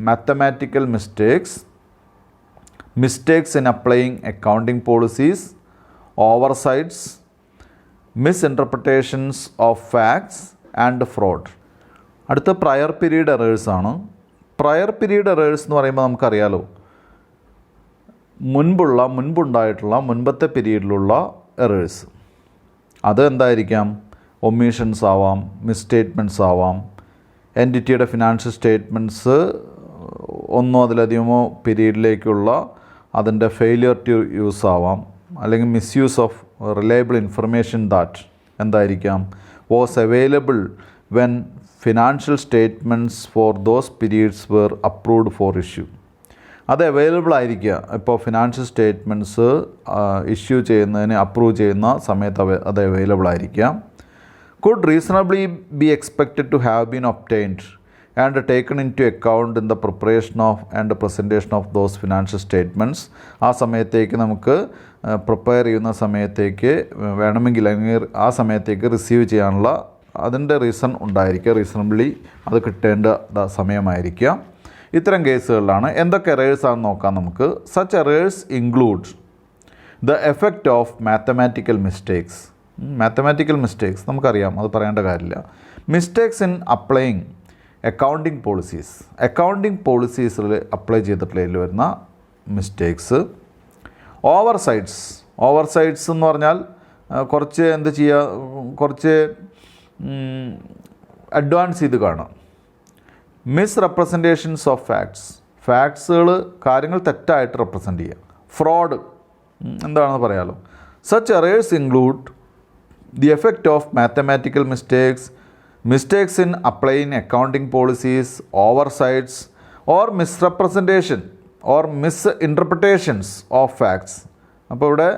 mathematical mistakes in applying accounting policies, oversights, misinterpretations of facts and fraud. അടുത്ത പ്രയർ പീരീഡ് എറേഴ്സാണ്. പ്രയർ പീരീഡ് എറേഴ്സ് എന്ന് പറയുമ്പോൾ നമുക്കറിയാലോ, മുൻപുണ്ടായിട്ടുള്ള മുൻപത്തെ പീരീഡിലുള്ള എറേഴ്സ്. അത് എന്തായിരിക്കാം? ഒമീഷൻസ് ആവാം, മിസ്സ്റ്റേറ്റ്മെൻറ്റ്സ് ആവാം, എൻറ്റിറ്റിയുടെ ഫിനാൻഷ്യൽ സ്റ്റേറ്റ്മെൻറ്റ്സ് ഒന്നോ അതിലധികമോ പീരീഡിലേക്കുള്ള അതിൻ്റെ ഫെയിലിയർ ടു യൂസ് ആവാം, അല്ലെങ്കിൽ misuse of reliable information that എന്തായിരിക്കാം? Was available when financial statements for those periods were approved for issue. അത് അവൈലബിൾ ആയിരിക്കുക. ഇപ്പോൾ ഫിനാൻഷ്യൽ സ്റ്റേറ്റ്മെൻറ്റ്സ് ഇഷ്യൂ ചെയ്യുന്നതിന് അപ്രൂവ് ചെയ്യുന്ന സമയത്ത് അത് അവൈലബിൾ ആയിരിക്കാം. Could reasonably be expected to have been obtained and taken into account in the preparation of and presentation of those financial statements. ആ സമയത്തേക്ക് നമുക്ക് പ്രിപ്പയർ ചെയ്യുന്ന സമയത്തേക്ക് വേണമെങ്കിൽ അല്ലെങ്കിൽ ആ സമയത്തേക്ക് റിസീവ് ചെയ്യാനുള്ള അതിൻ്റെ റീസൺ ഉണ്ടായിരിക്കുക. റീസണബിളി അത് കിട്ടേണ്ട സമയമായിരിക്കാം. ഇത്തരം കേസുകളിലാണ്. എന്തൊക്കെ എറേഴ്സാണെന്ന് നോക്കാം നമുക്ക്. Such errors include the effect of mathematical mistakes നമുക്കറിയാം, അത് പറയേണ്ട കാര്യമില്ല. മിസ്റ്റേക്സ് ഇൻ അപ്ലൈയിങ് അക്കൗണ്ടിങ് പോളിസീസിൽ അപ്ലൈ ചെയ്തിട്ടുള്ളതിൽ വരുന്ന മിസ്റ്റേക്സ്. ഓവർസൈറ്റ്സ് എന്ന് പറഞ്ഞാൽ കുറച്ച് എന്ത് ചെയ്യുക, കുറച്ച് അഡ്വാൻസ് ചെയ്ത് കാണാം. മിസ്റെപ്രസെൻറ്റേഷൻസ് ഓഫ് ഫാക്ട്സുകൾ കാര്യങ്ങൾ തെറ്റായിട്ട് റെപ്രസെൻ്റ് ചെയ്യുക. ഫ്രോഡ് എന്താണെന്ന് പറയാമല്ലോ. Such errors include the effect of mathematical mistakes in applying accounting policies, oversights or misrepresentation or misinterpretations of facts. അപ്പോൾ ഇവിടെ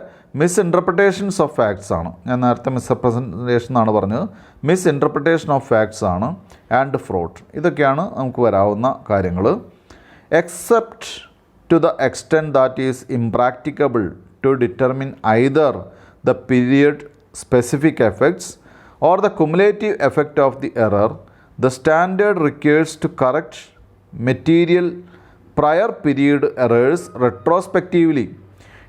മിസ്ഇൻറ്റർപ്രിട്ടേഷൻസ് ഓഫ് ഫാക്ട്സ് ആണ്. ഞാൻ നേരത്തെ മിസ്റെപ്രസെൻറ്റേഷൻ എന്നാണ് പറഞ്ഞത്. മിസ്ഇൻറ്റർപ്രിട്ടേഷൻ ഓഫ് ഫാക്ട്സ് ആണ്. And fraud. ഇതൊക്കെയാണ് നമുക്ക് വരാവുന്ന കാര്യങ്ങൾ. Except to the extent that is impracticable to determine either the period specific effects or the cumulative effect of the error, the standard requires to correct material prior period errors retrospectively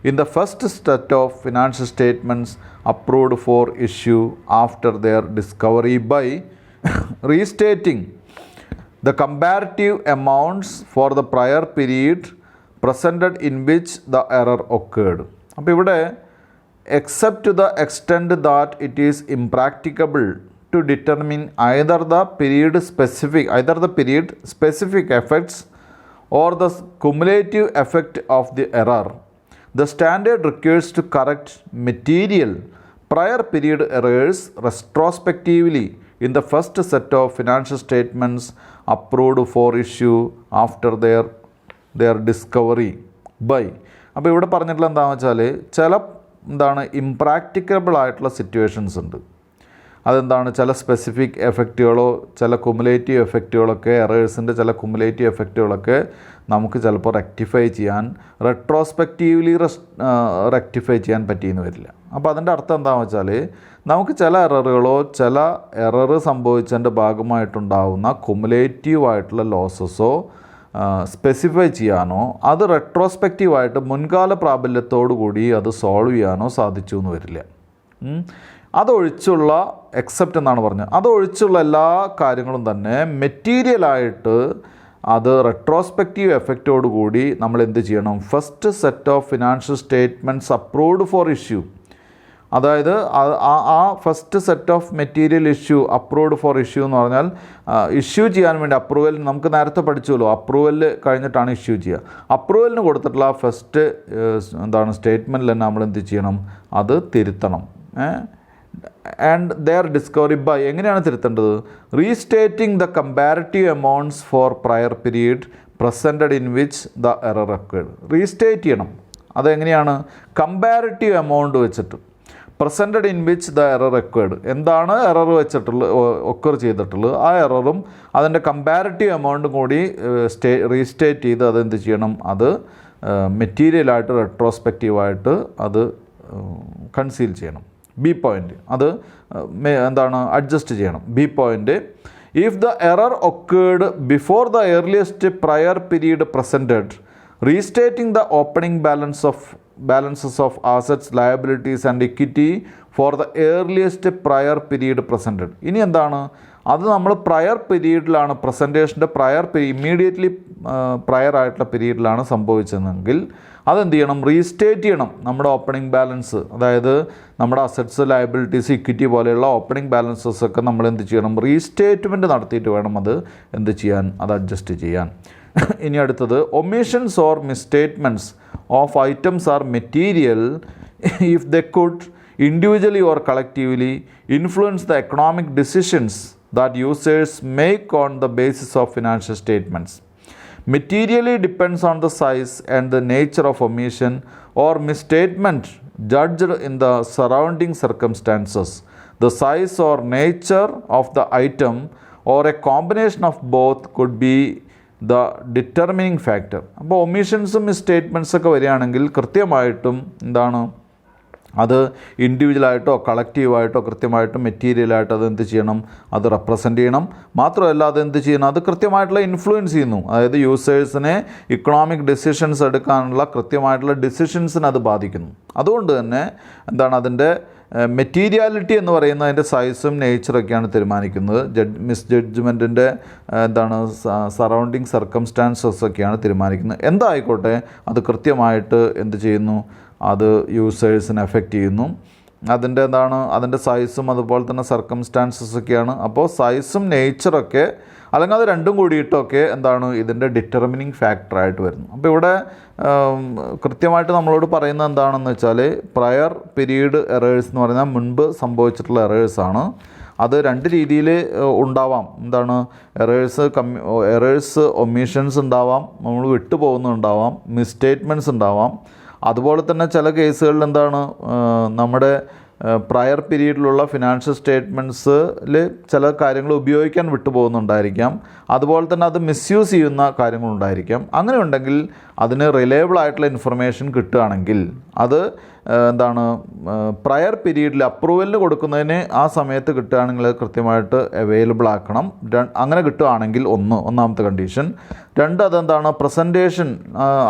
in the first set of financial statements approved for issue after their discovery by restating the comparative amounts for the prior period presented in which the error occurred. അപ്പോൾ ഇവിടെ except to the extent that it is impracticable to determine either the period specific effects or the cumulative effect of the error, the standard requires to correct material prior period errors retrospectively in the first set of financial statements approved for issue after their discovery by. അപ്പോൾ ഇവിടെ പറഞ്ഞിട്ടുള്ള എന്താണെന്ന് വെച്ചാൽ ഇംപ്രാക്ടിക്കബിൾ ആയിട്ടുള്ള situations ഉണ്ട്. അതെന്താണ്? ചില specific എഫക്റ്റുകളോ ചില കുമുലേറ്റീവ് എഫക്റ്റുകളൊക്കെ, എറേഴ്സിൻ്റെ ചില കുമുലേറ്റീവ് എഫക്റ്റുകളൊക്കെ നമുക്ക് ചിലപ്പോൾ റെട്രോസ്പെക്റ്റീവ്ലി റെക്ടിഫൈ ചെയ്യാൻ പറ്റിയെന്ന് വരില്ല. അപ്പോൾ അതിൻ്റെ അർത്ഥം എന്താണെന്ന് വെച്ചാൽ നമുക്ക് ചില എറർ സംഭവിച്ചതിൻ്റെ ഭാഗമായിട്ടുണ്ടാകുന്ന കുമുലേറ്റീവായിട്ടുള്ള ലോസസോ സ്പെസിഫൈ ചെയ്യാനോ അത് റെട്രോസ്പെക്റ്റീവായിട്ട് മുൻകാല പ്രാബല്യത്തോടു കൂടി അത് സോൾവ് ചെയ്യാനോ സാധിച്ചു എന്ന് വരില്ല. അതൊഴിച്ചുള്ള എക്സെപ്റ്റ് എന്നാണ് പറഞ്ഞത്. അതൊഴിച്ചുള്ള എല്ലാ കാര്യങ്ങളും തന്നെ മെറ്റീരിയലായിട്ട് അത് റെട്രോസ്പെക്റ്റീവ് എഫക്റ്റോടു കൂടി നമ്മൾ എന്ത് ചെയ്യണം? First set of financial statements approved for issue, അതായത് ആ first set of material issue approved for issue എന്ന് പറഞ്ഞാൽ ഇഷ്യൂ ചെയ്യാൻ വേണ്ടി അപ്രൂവൽ നമുക്ക് നേരത്തെ പഠിച്ചുല്ലോ, അപ്രൂവൽ കഴിഞ്ഞിട്ടാണ് ഇഷ്യൂ ചെയ്യുക. അപ്രൂവലിന് കൊടുത്തിട്ടുള്ള ഫസ്റ്റ് സ്റ്റേറ്റ്മെൻറ്റിൽ തന്നെ നമ്മൾ എന്ത് ചെയ്യണം? അത് തിരുത്തണം. ആൻഡ് ദെയർ ഡിസ്കവറി ബൈ എങ്ങനെയാണ് തിരുത്തേണ്ടത്? Restating the comparative amounts for prior period presented in which the error occurred. Restate ചെയ്യണം. അതെങ്ങനെയാണ്? കമ്പാരിറ്റീവ് എമൗണ്ട് വെച്ചിട്ട് presented in which the error occurred. എന്താണ് എറർ ഒക്കർ ചെയ്തിട്ടുള്ളത്, ആ എററും അതിൻ്റെ കമ്പാരിറ്റീവ് എമൗണ്ടും കൂടി റീസ്റ്റേറ്റ് ചെയ്ത് അതെന്ത് ചെയ്യണം? അത് മെറ്റീരിയലായിട്ട് റെട്രോസ്പെക്റ്റീവായിട്ട് അത് കൺസീൽ ചെയ്യണം. ബി പോയിൻ്റ് അത് എന്താണ് അഡ്ജസ്റ്റ് ചെയ്യണം. B point, if the error occurred before the earliest prior period presented, restating the opening balances of assets, liabilities and equity for the earliest prior period presented. ഇനി എന്താണ്, അത് നമ്മൾ prior പീരീഡിലാണ് പ്രസൻറ്റേഷൻ്റെ immediately prior ആയിട്ടുള്ള പീരീഡിലാണ് സംഭവിച്ചതെങ്കിൽ അതെന്ത് ചെയ്യണം, റീസ്റ്റേറ്റ് ചെയ്യണം. നമ്മുടെ ഓപ്പണിംഗ് ബാലൻസ്, അതായത് നമ്മുടെ അസറ്റ്സ്, ലയബിലിറ്റീസ്, ഇക്വിറ്റി പോലെയുള്ള ഓപ്പണിംഗ് ബാലൻസസ് ഒക്കെ നമ്മൾ എന്ത് ചെയ്യണം, റീസ്റ്റേറ്റ്മെൻറ്റ് നടത്തിയിട്ട് വേണം അത് എന്ത് ചെയ്യാൻ, അത് അഡ്ജസ്റ്റ് ചെയ്യാൻ. ഇനി അടുത്തത്, omissions or misstatements of items are material if they could individually or collectively influence the economic decisions that users make on the basis of financial statements. Materially depends on the size and the nature of omission or misstatement judged in the surrounding circumstances. The size or nature of the item or a combination of both could be the determining factor. അപ്പോൾ ഒമിഷൻസും മിസ്സ്റ്റേറ്റ്മെൻറ്റ്സൊക്കെ വരികയാണെങ്കിൽ കൃത്യമായിട്ടും എന്താണ്, അത് ഇൻഡിവിജ്വലായിട്ടോ കളക്റ്റീവായിട്ടോ കൃത്യമായിട്ടും മെറ്റീരിയലായിട്ട് അത് എന്ത് ചെയ്യണം, അത് റെപ്രസെൻ്റ് ചെയ്യണം. മാത്രമല്ല അത് എന്ത് ചെയ്യണം, അത് കൃത്യമായിട്ടുള്ള ഇൻഫ്ലുവൻസ് ചെയ്യുന്നു. അതായത് യൂസേഴ്സിനെ ഇക്കണോമിക് ഡിസിഷൻസ് എടുക്കാനുള്ള കൃത്യമായിട്ടുള്ള ഡിസിഷൻസിനെ അത് ബാധിക്കുന്നു. അതുകൊണ്ട് തന്നെ എന്താണ്, അതിൻ്റെ മെറ്റീരിയാലിറ്റി എന്ന് പറയുന്നത് അതിൻ്റെ സൈസും നേച്ചറൊക്കെയാണ് തീരുമാനിക്കുന്നത്. മിസ്ജഡ്ജ്മെൻറ്റിൻ്റെ എന്താണ് സറൗണ്ടിങ് സർക്കംസ്റ്റാൻസസ് ഒക്കെയാണ് തീരുമാനിക്കുന്നത്. എന്തായിക്കോട്ടെ അത് കൃത്യമായിട്ട് എന്ത് ചെയ്യുന്നു, അത് യൂസേഴ്സിനെ എഫക്റ്റ് ചെയ്യുന്നു. അതിൻ്റെ എന്താണ്, അതിൻ്റെ സൈസും അതുപോലെ തന്നെ സർക്കംസ്റ്റാൻസസൊക്കെയാണ്. അപ്പോൾ സൈസും നേച്ചറൊക്കെ അല്ലെങ്കിൽ അത് രണ്ടും കൂടിയിട്ടൊക്കെ എന്താണ് ഇതിൻ്റെ ഡിറ്റർമിനിങ് ഫാക്ടറായിട്ട് വരുന്നു. അപ്പോൾ ഇവിടെ കൃത്യമായിട്ട് നമ്മളോട് പറയുന്നത് എന്താണെന്ന് വെച്ചാൽ, പ്രയർ പീരീഡ് എറേഴ്സ് എന്ന് പറഞ്ഞാൽ മുൻപ് സംഭവിച്ചിട്ടുള്ള എറേഴ്സാണ്. അത് രണ്ട് രീതിയിൽ ഉണ്ടാവാം. എന്താണ്, എറേഴ്സ് ഒമിഷൻസ് ഉണ്ടാവാം, നമ്മൾ വിട്ടുപോകുന്നുണ്ടാവാം, മിസ്സ്റ്റേറ്റ്മെൻറ്റ്സ് ഉണ്ടാവാം. അതുപോലെ തന്നെ ചില കേസുകളിൽ എന്താണ്, നമ്മുടെ പ്രയർ പീരീഡിലുള്ള ഫിനാൻഷ്യൽ സ്റ്റേറ്റ്മെൻറ്റ്സിൽ ചില കാര്യങ്ങൾ ഉപയോഗിക്കാൻ വിട്ടുപോകുന്നുണ്ടായിരിക്കാം. അതുപോലെ തന്നെ അത് മിസ്യൂസ് ചെയ്യുന്ന കാര്യങ്ങളുണ്ടായിരിക്കാം. അങ്ങനെ ഉണ്ടെങ്കിൽ അതിന് റിലയബിൾ ആയിട്ടുള്ള ഇൻഫർമേഷൻ കിട്ടുകയാണെങ്കിൽ അത് എന്താണ്, പ്രയർ പീരീഡിൽ അപ്രൂവലിന് കൊടുക്കുന്നതിന് ആ സമയത്ത് കിട്ടുകയാണെങ്കിൽ അത് കൃത്യമായിട്ട് അവൈലബിൾ ആക്കണം. അങ്ങനെ കിട്ടുകയാണെങ്കിൽ ഒന്നാമത്തെ കണ്ടീഷൻ. രണ്ട്, അതെന്താണ്, പ്രസൻറ്റേഷൻ,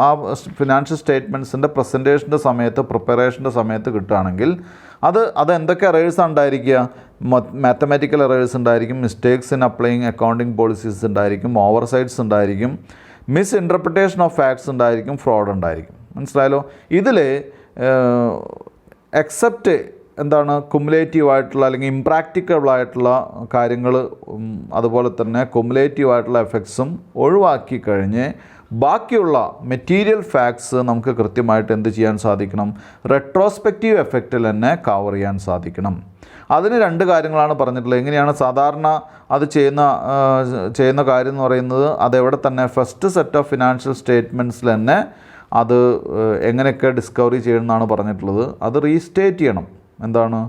ആ ഫിനാൻഷ്യൽ സ്റ്റേറ്റ്മെൻറ്റ്സിൻ്റെ പ്രസൻറ്റേഷൻ്റെ സമയത്ത്, പ്രിപ്പറേഷൻ്റെ സമയത്ത് കിട്ടുകയാണെങ്കിൽ അത് എന്തൊക്കെ എറേഴ്സാണ് ഉണ്ടായിരിക്കുക, മാത്തമാറ്റിക്കൽ എറേഴ്സ് ഉണ്ടായിരിക്കും, mistakes in applying accounting policies ഉണ്ടായിരിക്കും, ഓവർസൈറ്റ്സ് ഉണ്ടായിരിക്കും, മിസ് ഇൻ്റർപ്രിട്ടേഷൻ ഓഫ് ഫാക്ട്സ് ഉണ്ടായിരിക്കും, ഫ്രോഡ് ഉണ്ടായിരിക്കും. മനസ്സിലായല്ലോ. ഇതിൽ എക്സെപ്റ്റ് എന്താണ്, കുമുലേറ്റീവായിട്ടുള്ള അല്ലെങ്കിൽ ഇംപ്രാക്ടിക്കബിളായിട്ടുള്ള കാര്യങ്ങൾ അതുപോലെ തന്നെ കുമുലേറ്റീവായിട്ടുള്ള എഫക്ട്സും ഒഴിവാക്കി കഴിഞ്ഞ് ബാക്കിയുള്ള മെറ്റീരിയൽ ഫാക്ട്സ് നമുക്ക് കൃത്യമായിട്ട് എന്ത് ചെയ്യാൻ സാധിക്കണം, റെട്രോസ്പെക്റ്റീവ് എഫക്റ്റിൽ തന്നെ കവർ ചെയ്യാൻ സാധിക്കണം. അതിന് രണ്ട് കാര്യങ്ങളാണ് പറഞ്ഞിട്ടുള്ളത്. എങ്ങനെയാണ് സാധാരണ അത് ചെയ്യുന്ന കാര്യം എന്ന് പറയുന്നത്, അതെവിടെ തന്നെ ഫസ്റ്റ് സെറ്റ് ഓഫ് ഫിനാൻഷ്യൽ സ്റ്റേറ്റ്മെൻറ്റ്സിൽ തന്നെ അത് എങ്ങനെയൊക്കെ ഡിസ്കവറി ചെയ്യണമെന്നാണ് പറഞ്ഞിട്ടുള്ളത്. അത് റീസ്റ്റേറ്റ് ചെയ്യണം. എന്താണ്,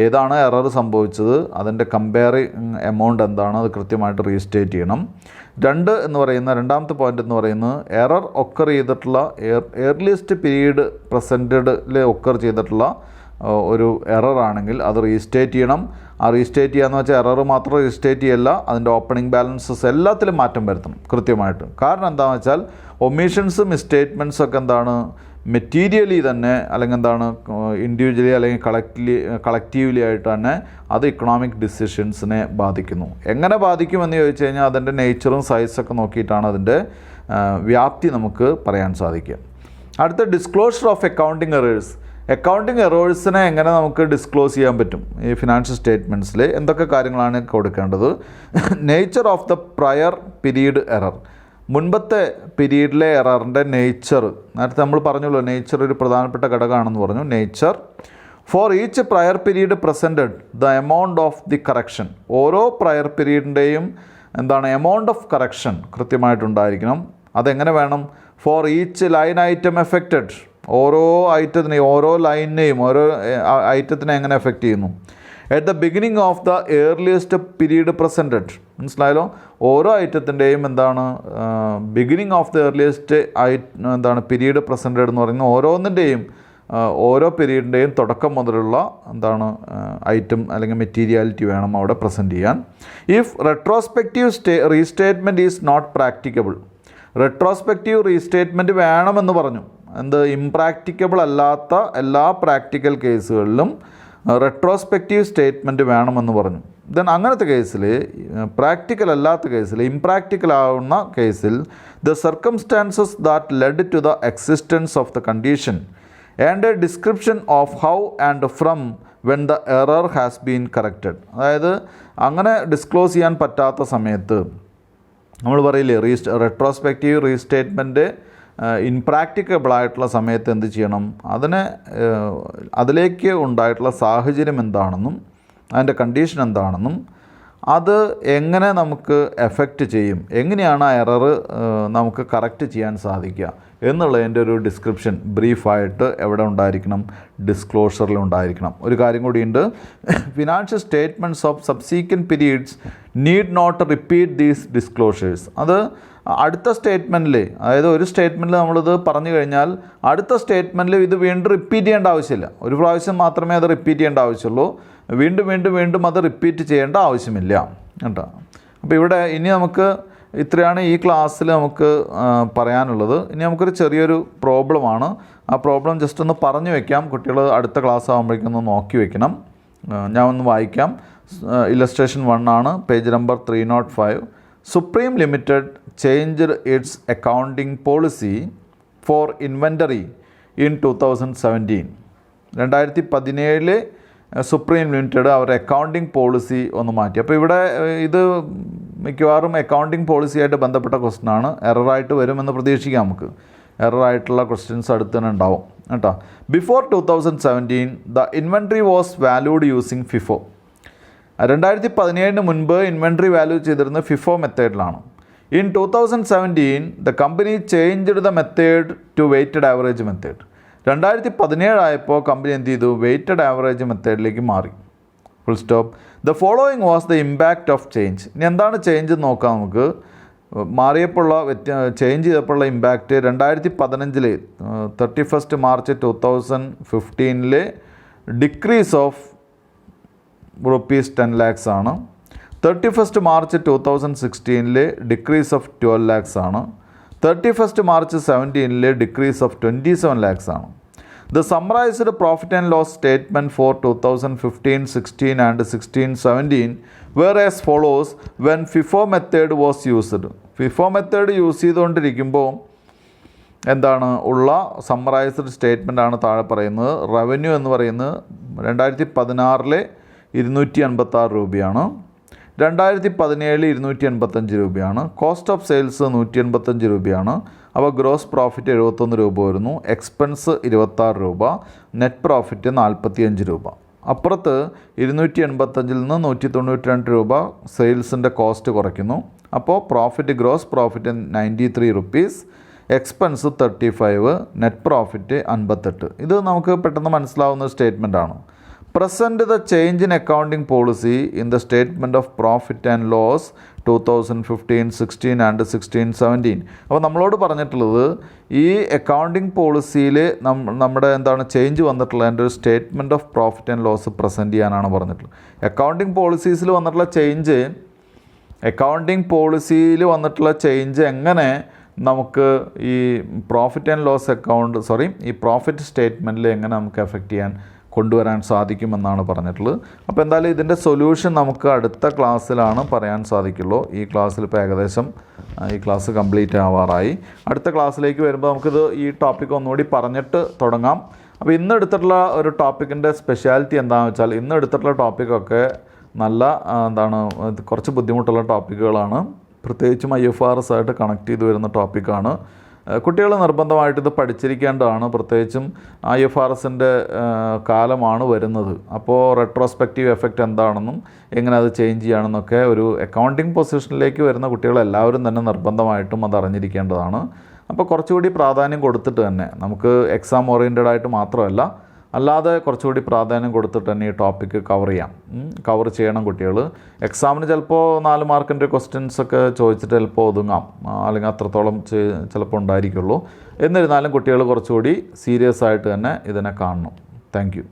ഏതാണ് എറർ സംഭവിച്ചത്, അതിൻ്റെ കമ്പയറിങ് എമൗണ്ട് എന്താണ്, അത് കൃത്യമായിട്ട് റീസ്റ്റേറ്റ് ചെയ്യണം. രണ്ടാമത്തെ പോയിൻ്റ് എന്ന് പറയുന്നത്, എറർ ഒക്കർ ചെയ്തിട്ടുള്ള ഏർലിയസ്റ്റ് പീരീഡ് പ്രസൻറ്റഡിൽ ഒക്കർ ചെയ്തിട്ടുള്ള ഒരു എറർ ആണെങ്കിൽ അത് റീസ്റ്റേറ്റ് ചെയ്യണം. ആ റീസ്റ്റേറ്റ് ചെയ്യാന്ന് വെച്ചാൽ എറർ മാത്രം റീസ്റ്റേറ്റ് ചെയ്യല്ല, അതിൻ്റെ ഓപ്പണിംഗ് ബാലൻസസ് എല്ലാത്തിലും മാറ്റം വരുത്തണം കൃത്യമായിട്ട്. കാരണം എന്താണെന്ന് വെച്ചാൽ ഒമിഷൻസ് മിസ്സ്റ്റേറ്റ്മെൻറ്റ്സ് ഒക്കെ എന്താണ്, മെറ്റീരിയലി തന്നെ അല്ലെങ്കിൽ എന്താണ് ഇൻഡിവിജ്വലി അല്ലെങ്കിൽ കളക്റ്റീവ്ലി ആയിട്ട് തന്നെ അത് ഇക്കണോമിക് ഡിസിഷൻസിനെ ബാധിക്കുന്നു. എങ്ങനെ ബാധിക്കുമെന്ന് ചോദിച്ചു കഴിഞ്ഞാൽ അതിൻ്റെ നേച്ചറും സൈസൊക്കെ നോക്കിയിട്ടാണ് അതിൻ്റെ വ്യാപ്തി നമുക്ക് പറയാൻ സാധിക്കുക. അടുത്ത, disclosure of accounting errors. Accounting എറേഴ്സിനെ എങ്ങനെ നമുക്ക് ഡിസ്ക്ലോസ് ചെയ്യാൻ പറ്റും, ഈ ഫിനാൻഷ്യൽ സ്റ്റേറ്റ്മെൻറ്റ്സിൽ എന്തൊക്കെ കാര്യങ്ങളാണ് കൊടുക്കേണ്ടത്. Nature of the prior period error, മുൻപത്തെ പീരീഡിലെ എററിൻ്റെ നേച്ചർ. നേരത്തെ നമ്മൾ പറഞ്ഞല്ലോ നേച്ചർ ഒരു പ്രധാനപ്പെട്ട ഘടകമാണെന്ന് പറഞ്ഞു. Nature for each prior period presented the amount of the correction, ഓരോ പ്രയർ പീരീഡിൻ്റെയും എന്താണ് എമൗണ്ട് ഓഫ് കറക്ഷൻ കൃത്യമായിട്ടുണ്ടായിരിക്കണം. അതെങ്ങനെ വേണം, for each line item affected, ഓരോ ഐറ്റത്തിനെയും ഓരോ ലൈനിനെയും ഓരോ ഐറ്റത്തിനെ എങ്ങനെ എഫക്റ്റ് ചെയ്യുന്നു. At the beginning of the earliest period presented, മനസ്സിലായല്ലോ. ഓരോ ഐറ്റത്തിൻ്റെയും എന്താണ് ബിഗിനിങ് ഓഫ് ദ ഏർലിയസ്റ്റ് എന്താണ് പീരീഡ് പ്രസൻറ്റഡ് എന്ന് പറയുന്നത് ഓരോന്നിൻ്റെയും ഓരോ പീരീഡിൻ്റെയും തുടക്കം മുതലുള്ള ഐറ്റം അല്ലെങ്കിൽ മെറ്റീരിയാലിറ്റി വേണം അവിടെ പ്രസൻറ്റ് ചെയ്യാൻ. If retrospective restatement is not practicable, retrospective restatement വേണമെന്ന് പറഞ്ഞു. ഇംപ്രാക്ടിക്കബിൾ അല്ലാത്ത എല്ലാ പ്രാക്ടിക്കൽ കേസുകളിലും റെട്രോസ്പെക്റ്റീവ് സ്റ്റേറ്റ്മെൻറ്റ് വേണമെന്ന് പറഞ്ഞു. ദെൻ അങ്ങനത്തെ കേസിൽ, പ്രാക്ടിക്കൽ അല്ലാത്ത കേസിൽ, ഇംപ്രാക്ടിക്കൽ ആവുന്ന കേസിൽ, the circumstances that led to the existence of the condition and a description of how and from when the error has been corrected. അതായത് അങ്ങനെ ഡിസ്ക്ലോസ് ചെയ്യാൻ പറ്റാത്ത സമയത്ത് നമ്മൾ പറയില്ലേ, റെട്രോസ്പെക്റ്റീവ് റീസ്റ്റേറ്റ്മെൻറ്റ് ഇംപ്രാക്ടിക്കബിൾ ആയിട്ടുള്ള സമയത്ത് എന്ത് ചെയ്യണം, അതിലേക്ക് ഉണ്ടായിട്ടുള്ള സാഹചര്യം എന്താണെന്നും അതിൻ്റെ കണ്ടീഷൻ എന്താണെന്നും അത് എങ്ങനെ നമുക്ക് എഫക്റ്റ് ചെയ്യും, എങ്ങനെയാണ് ആ എറർ നമുക്ക് കറക്റ്റ് ചെയ്യാൻ സാധിക്കുക എന്നുള്ളതിൻ്റെ ഒരു ഡിസ്ക്രിപ്ഷൻ ബ്രീഫായിട്ട് എവിടെ ഉണ്ടായിരിക്കണം, ഡിസ്ക്ലോഷറിൽ ഉണ്ടായിരിക്കണം. ഒരു കാര്യം കൂടിയുണ്ട്, financial statements of subsequent periods need not repeat these disclosures. അത് അടുത്ത സ്റ്റേറ്റ്മെൻറ്റിൽ, അതായത് ഒരു സ്റ്റേറ്റ്മെൻറ്റിൽ നമ്മളിത് പറഞ്ഞു കഴിഞ്ഞാൽ അടുത്ത സ്റ്റേറ്റ്മെൻറ്റിൽ ഇത് വീണ്ടും റിപ്പീറ്റ് ചെയ്യേണ്ട ആവശ്യമില്ല. ഒരു പ്രാവശ്യം മാത്രമേ അത് റിപ്പീറ്റ് ചെയ്യേണ്ട ആവശ്യമുള്ളൂ. വീണ്ടും അത് റിപ്പീറ്റ് ചെയ്യേണ്ട ആവശ്യമില്ല കേട്ടോ. അപ്പോൾ ഇവിടെ ഇനി നമുക്ക് ഇത്രയാണ് ഈ ക്ലാസ്സിൽ നമുക്ക് പറയാനുള്ളത്. ഇനി നമുക്കൊരു ചെറിയൊരു പ്രോബ്ലമാണ്. ആ പ്രോബ്ലം ജസ്റ്റ് ഒന്ന് പറഞ്ഞു വയ്ക്കാം. കുട്ടികൾ അടുത്ത ക്ലാസ് ആകുമ്പോഴേക്കും ഒന്ന് നോക്കി വയ്ക്കണം. ഞാൻ ഒന്ന് വായിക്കാം. ഇല്ലസ്ട്രേഷൻ 1 ആണ്, page number 305. Supreme limited changed it's accounting policy four inventory in 2017. 2017 supreme limited അവരുടെ അക്കൗണ്ടിംഗ് പോളിസി ഒന്ന് മാറ്റി. അപ്പോൾ ഇവിടെ ഇത് മിക്കവാറും അക്കൗണ്ടിംഗ് പോളിസിയായിട്ട് ബന്ധപ്പെട്ട ക്വസ്റ്റ്യനാണ്. എററായിട്ട് വരുമെന്ന് പ്രതീക്ഷിക്കാം നമുക്ക്. എററായിട്ടുള്ള ക്വസ്റ്റ്യൻസ് അടുത്ത് തന്നെ ഉണ്ടാവും കേട്ടോ. Before 2017 the inventory was valued using FIFO. 2017 മുൻപ് ഇൻവെൻട്രി വാല്യൂ ചെയ്തിരുന്നത് ഫിഫോ മെത്തേഡിലാണ്. In 2017 the company changed the method to weighted average method. 2017 ആയപ്പോൾ കമ്പനി എന്ത് ചെയ്തു, വെയ്റ്റഡ് ആവറേജ് മെത്തേഡിലേക്ക് മാറി. Full stop. The following was the impact of change. ഇനി എന്താണ് ചേഞ്ച് എന്ന് നോക്കാം നമുക്ക്. മാറിയപ്പോഴുള്ള ചേഞ്ച് ചെയ്തപ്പോഴുള്ള impact 2015 31 March 2015 decrease of ₹10 lakhs ആണ്. 31 മാർച്ച് 2016 ഡിക്രീസ് ഓഫ് 12 lakhs ആണ്. 31 മാർച്ച് 2017 ഡിക്രീസ് ഓഫ് 27 lakhs ആണ്. The summarised profit and loss statement for 2015, 16 and 16, 17 were as follows when FIFO method was used. FIFO method use ചെയ്തുകൊണ്ടിരിക്കുമ്പോൾ എന്താണ് ഉള്ള summarised statement ആണ് താഴെ പറയുന്നത്. Revenue എന്ന് പറയുന്നത് 2016 256 രൂപയാണ്. 2017 285 രൂപയാണ്. കോസ്റ്റ് ഓഫ് സെയിൽസ് 185 രൂപയാണ്. അപ്പോൾ ഗ്രോസ് പ്രോഫിറ്റ് 71 രൂപ വരുന്നു. എക്സ്പെൻസ് 26 രൂപ. നെറ്റ് പ്രോഫിറ്റ് 45 രൂപ. അപ്പുറത്ത് 285 നിന്ന് 192 രൂപ സെയിൽസിൻ്റെ കോസ്റ്റ് കുറയ്ക്കുന്നു. അപ്പോൾ gross profit 93 rupees, expense 35, net profit 58. ഇത് നമുക്ക് പെട്ടെന്ന് മനസ്സിലാവുന്ന സ്റ്റേറ്റ്മെൻറ്റാണ്. Present the change in accounting policy in the statement of profit and loss 2015, 16 and 16, 17. അപ്പോൾ നമ്മളോട് പറഞ്ഞിട്ടുള്ളത് ഈ അക്കൗണ്ടിംഗ് പോളിസിയിൽ നമ്മുടെ ചേഞ്ച് വന്നിട്ടുള്ളത് എൻ്റെ ഒരു statement of profit and loss present ചെയ്യാനാണ് പറഞ്ഞിട്ടുള്ളത്. അക്കൗണ്ടിംഗ് പോളിസീസിൽ വന്നിട്ടുള്ള ചേഞ്ച് എങ്ങനെ നമുക്ക് ഈ പ്രോഫിറ്റ് ആൻഡ് ലോസ് ഈ പ്രോഫിറ്റ് സ്റ്റേറ്റ്മെൻറ്റിൽ എങ്ങനെ നമുക്ക് എഫക്റ്റ് ചെയ്യാൻ കൊണ്ടുവരാൻ സാധിക്കുമെന്നാണ് പറഞ്ഞിട്ടുള്ളത്. അപ്പോൾ എന്തായാലും ഇതിൻ്റെ സൊല്യൂഷൻ നമുക്ക് അടുത്ത ക്ലാസ്സിലാണ് പറയാൻ സാധിക്കുള്ളൂ. ഈ ക്ലാസ്സിൽ ഇപ്പോൾ ഏകദേശം ഈ ക്ലാസ് കംപ്ലീറ്റ് ആവാറായി. അടുത്ത ക്ലാസ്സിലേക്ക് വരുമ്പോൾ നമുക്കിത് ഈ ടോപ്പിക്ക് ഒന്നുകൂടി പറഞ്ഞിട്ട് തുടങ്ങാം. അപ്പോൾ ഇന്ന് എടുത്തിട്ടുള്ള ഒരു ടോപ്പിക്കിൻ്റെ സ്പെഷ്യാലിറ്റി എന്താണെന്ന് വെച്ചാൽ, ഇന്ന് എടുത്തിട്ടുള്ള ടോപ്പിക്കൊക്കെ നല്ല കുറച്ച് ബുദ്ധിമുട്ടുള്ള ടോപ്പിക്കുകളാണ്. പ്രത്യേകിച്ചും IFRS ആയിട്ട് കണക്ട് ചെയ്ത് വരുന്ന ടോപ്പിക്കാണ്. കുട്ടികൾ നിർബന്ധമായിട്ട് ഇത് പഠിച്ചിരിക്കേണ്ടതാണ്. പ്രത്യേകിച്ചും IFRSൻ്റെ കാലമാണ് വരുന്നത്. അപ്പോൾ റെട്രോസ്പെക്റ്റീവ് എഫക്റ്റ് എന്താണെന്നും എങ്ങനെ അത് ചേഞ്ച് ചെയ്യുകയാണെന്നൊക്കെ ഒരു അക്കൗണ്ടിങ് പൊസിഷനിലേക്ക് വരുന്ന കുട്ടികളെല്ലാവരും തന്നെ നിർബന്ധമായിട്ടും അത് അറിഞ്ഞിരിക്കേണ്ടതാണ്. അപ്പോൾ കുറച്ചുകൂടി പ്രാധാന്യം കൊടുത്തിട്ട് തന്നെ നമുക്ക് എക്സാം ഓറിയൻറ്റഡ് ആയിട്ട് മാത്രമല്ല അല്ലാതെ കുറച്ചുകൂടി പ്രാധാന്യം കൊടുത്തിട്ട് തന്നെ ഈ ടോപ്പിക്ക് കവർ ചെയ്യണം കുട്ടികൾ. എക്സാമിന് ചിലപ്പോൾ 4 മാർക്കിൻ്റെ ക്വസ്റ്റ്യൻസൊക്കെ ചോദിച്ചിട്ട് ചിലപ്പോൾ ഒതുങ്ങാം, അല്ലെങ്കിൽ അത്രത്തോളം ചിലപ്പോൾ ഉണ്ടായിരിക്കുള്ളൂ. എന്നിരുന്നാലും കുട്ടികൾ കുറച്ചുകൂടി സീരിയസ് ആയിട്ട് തന്നെ ഇതിനെ കാണണം. Thank you.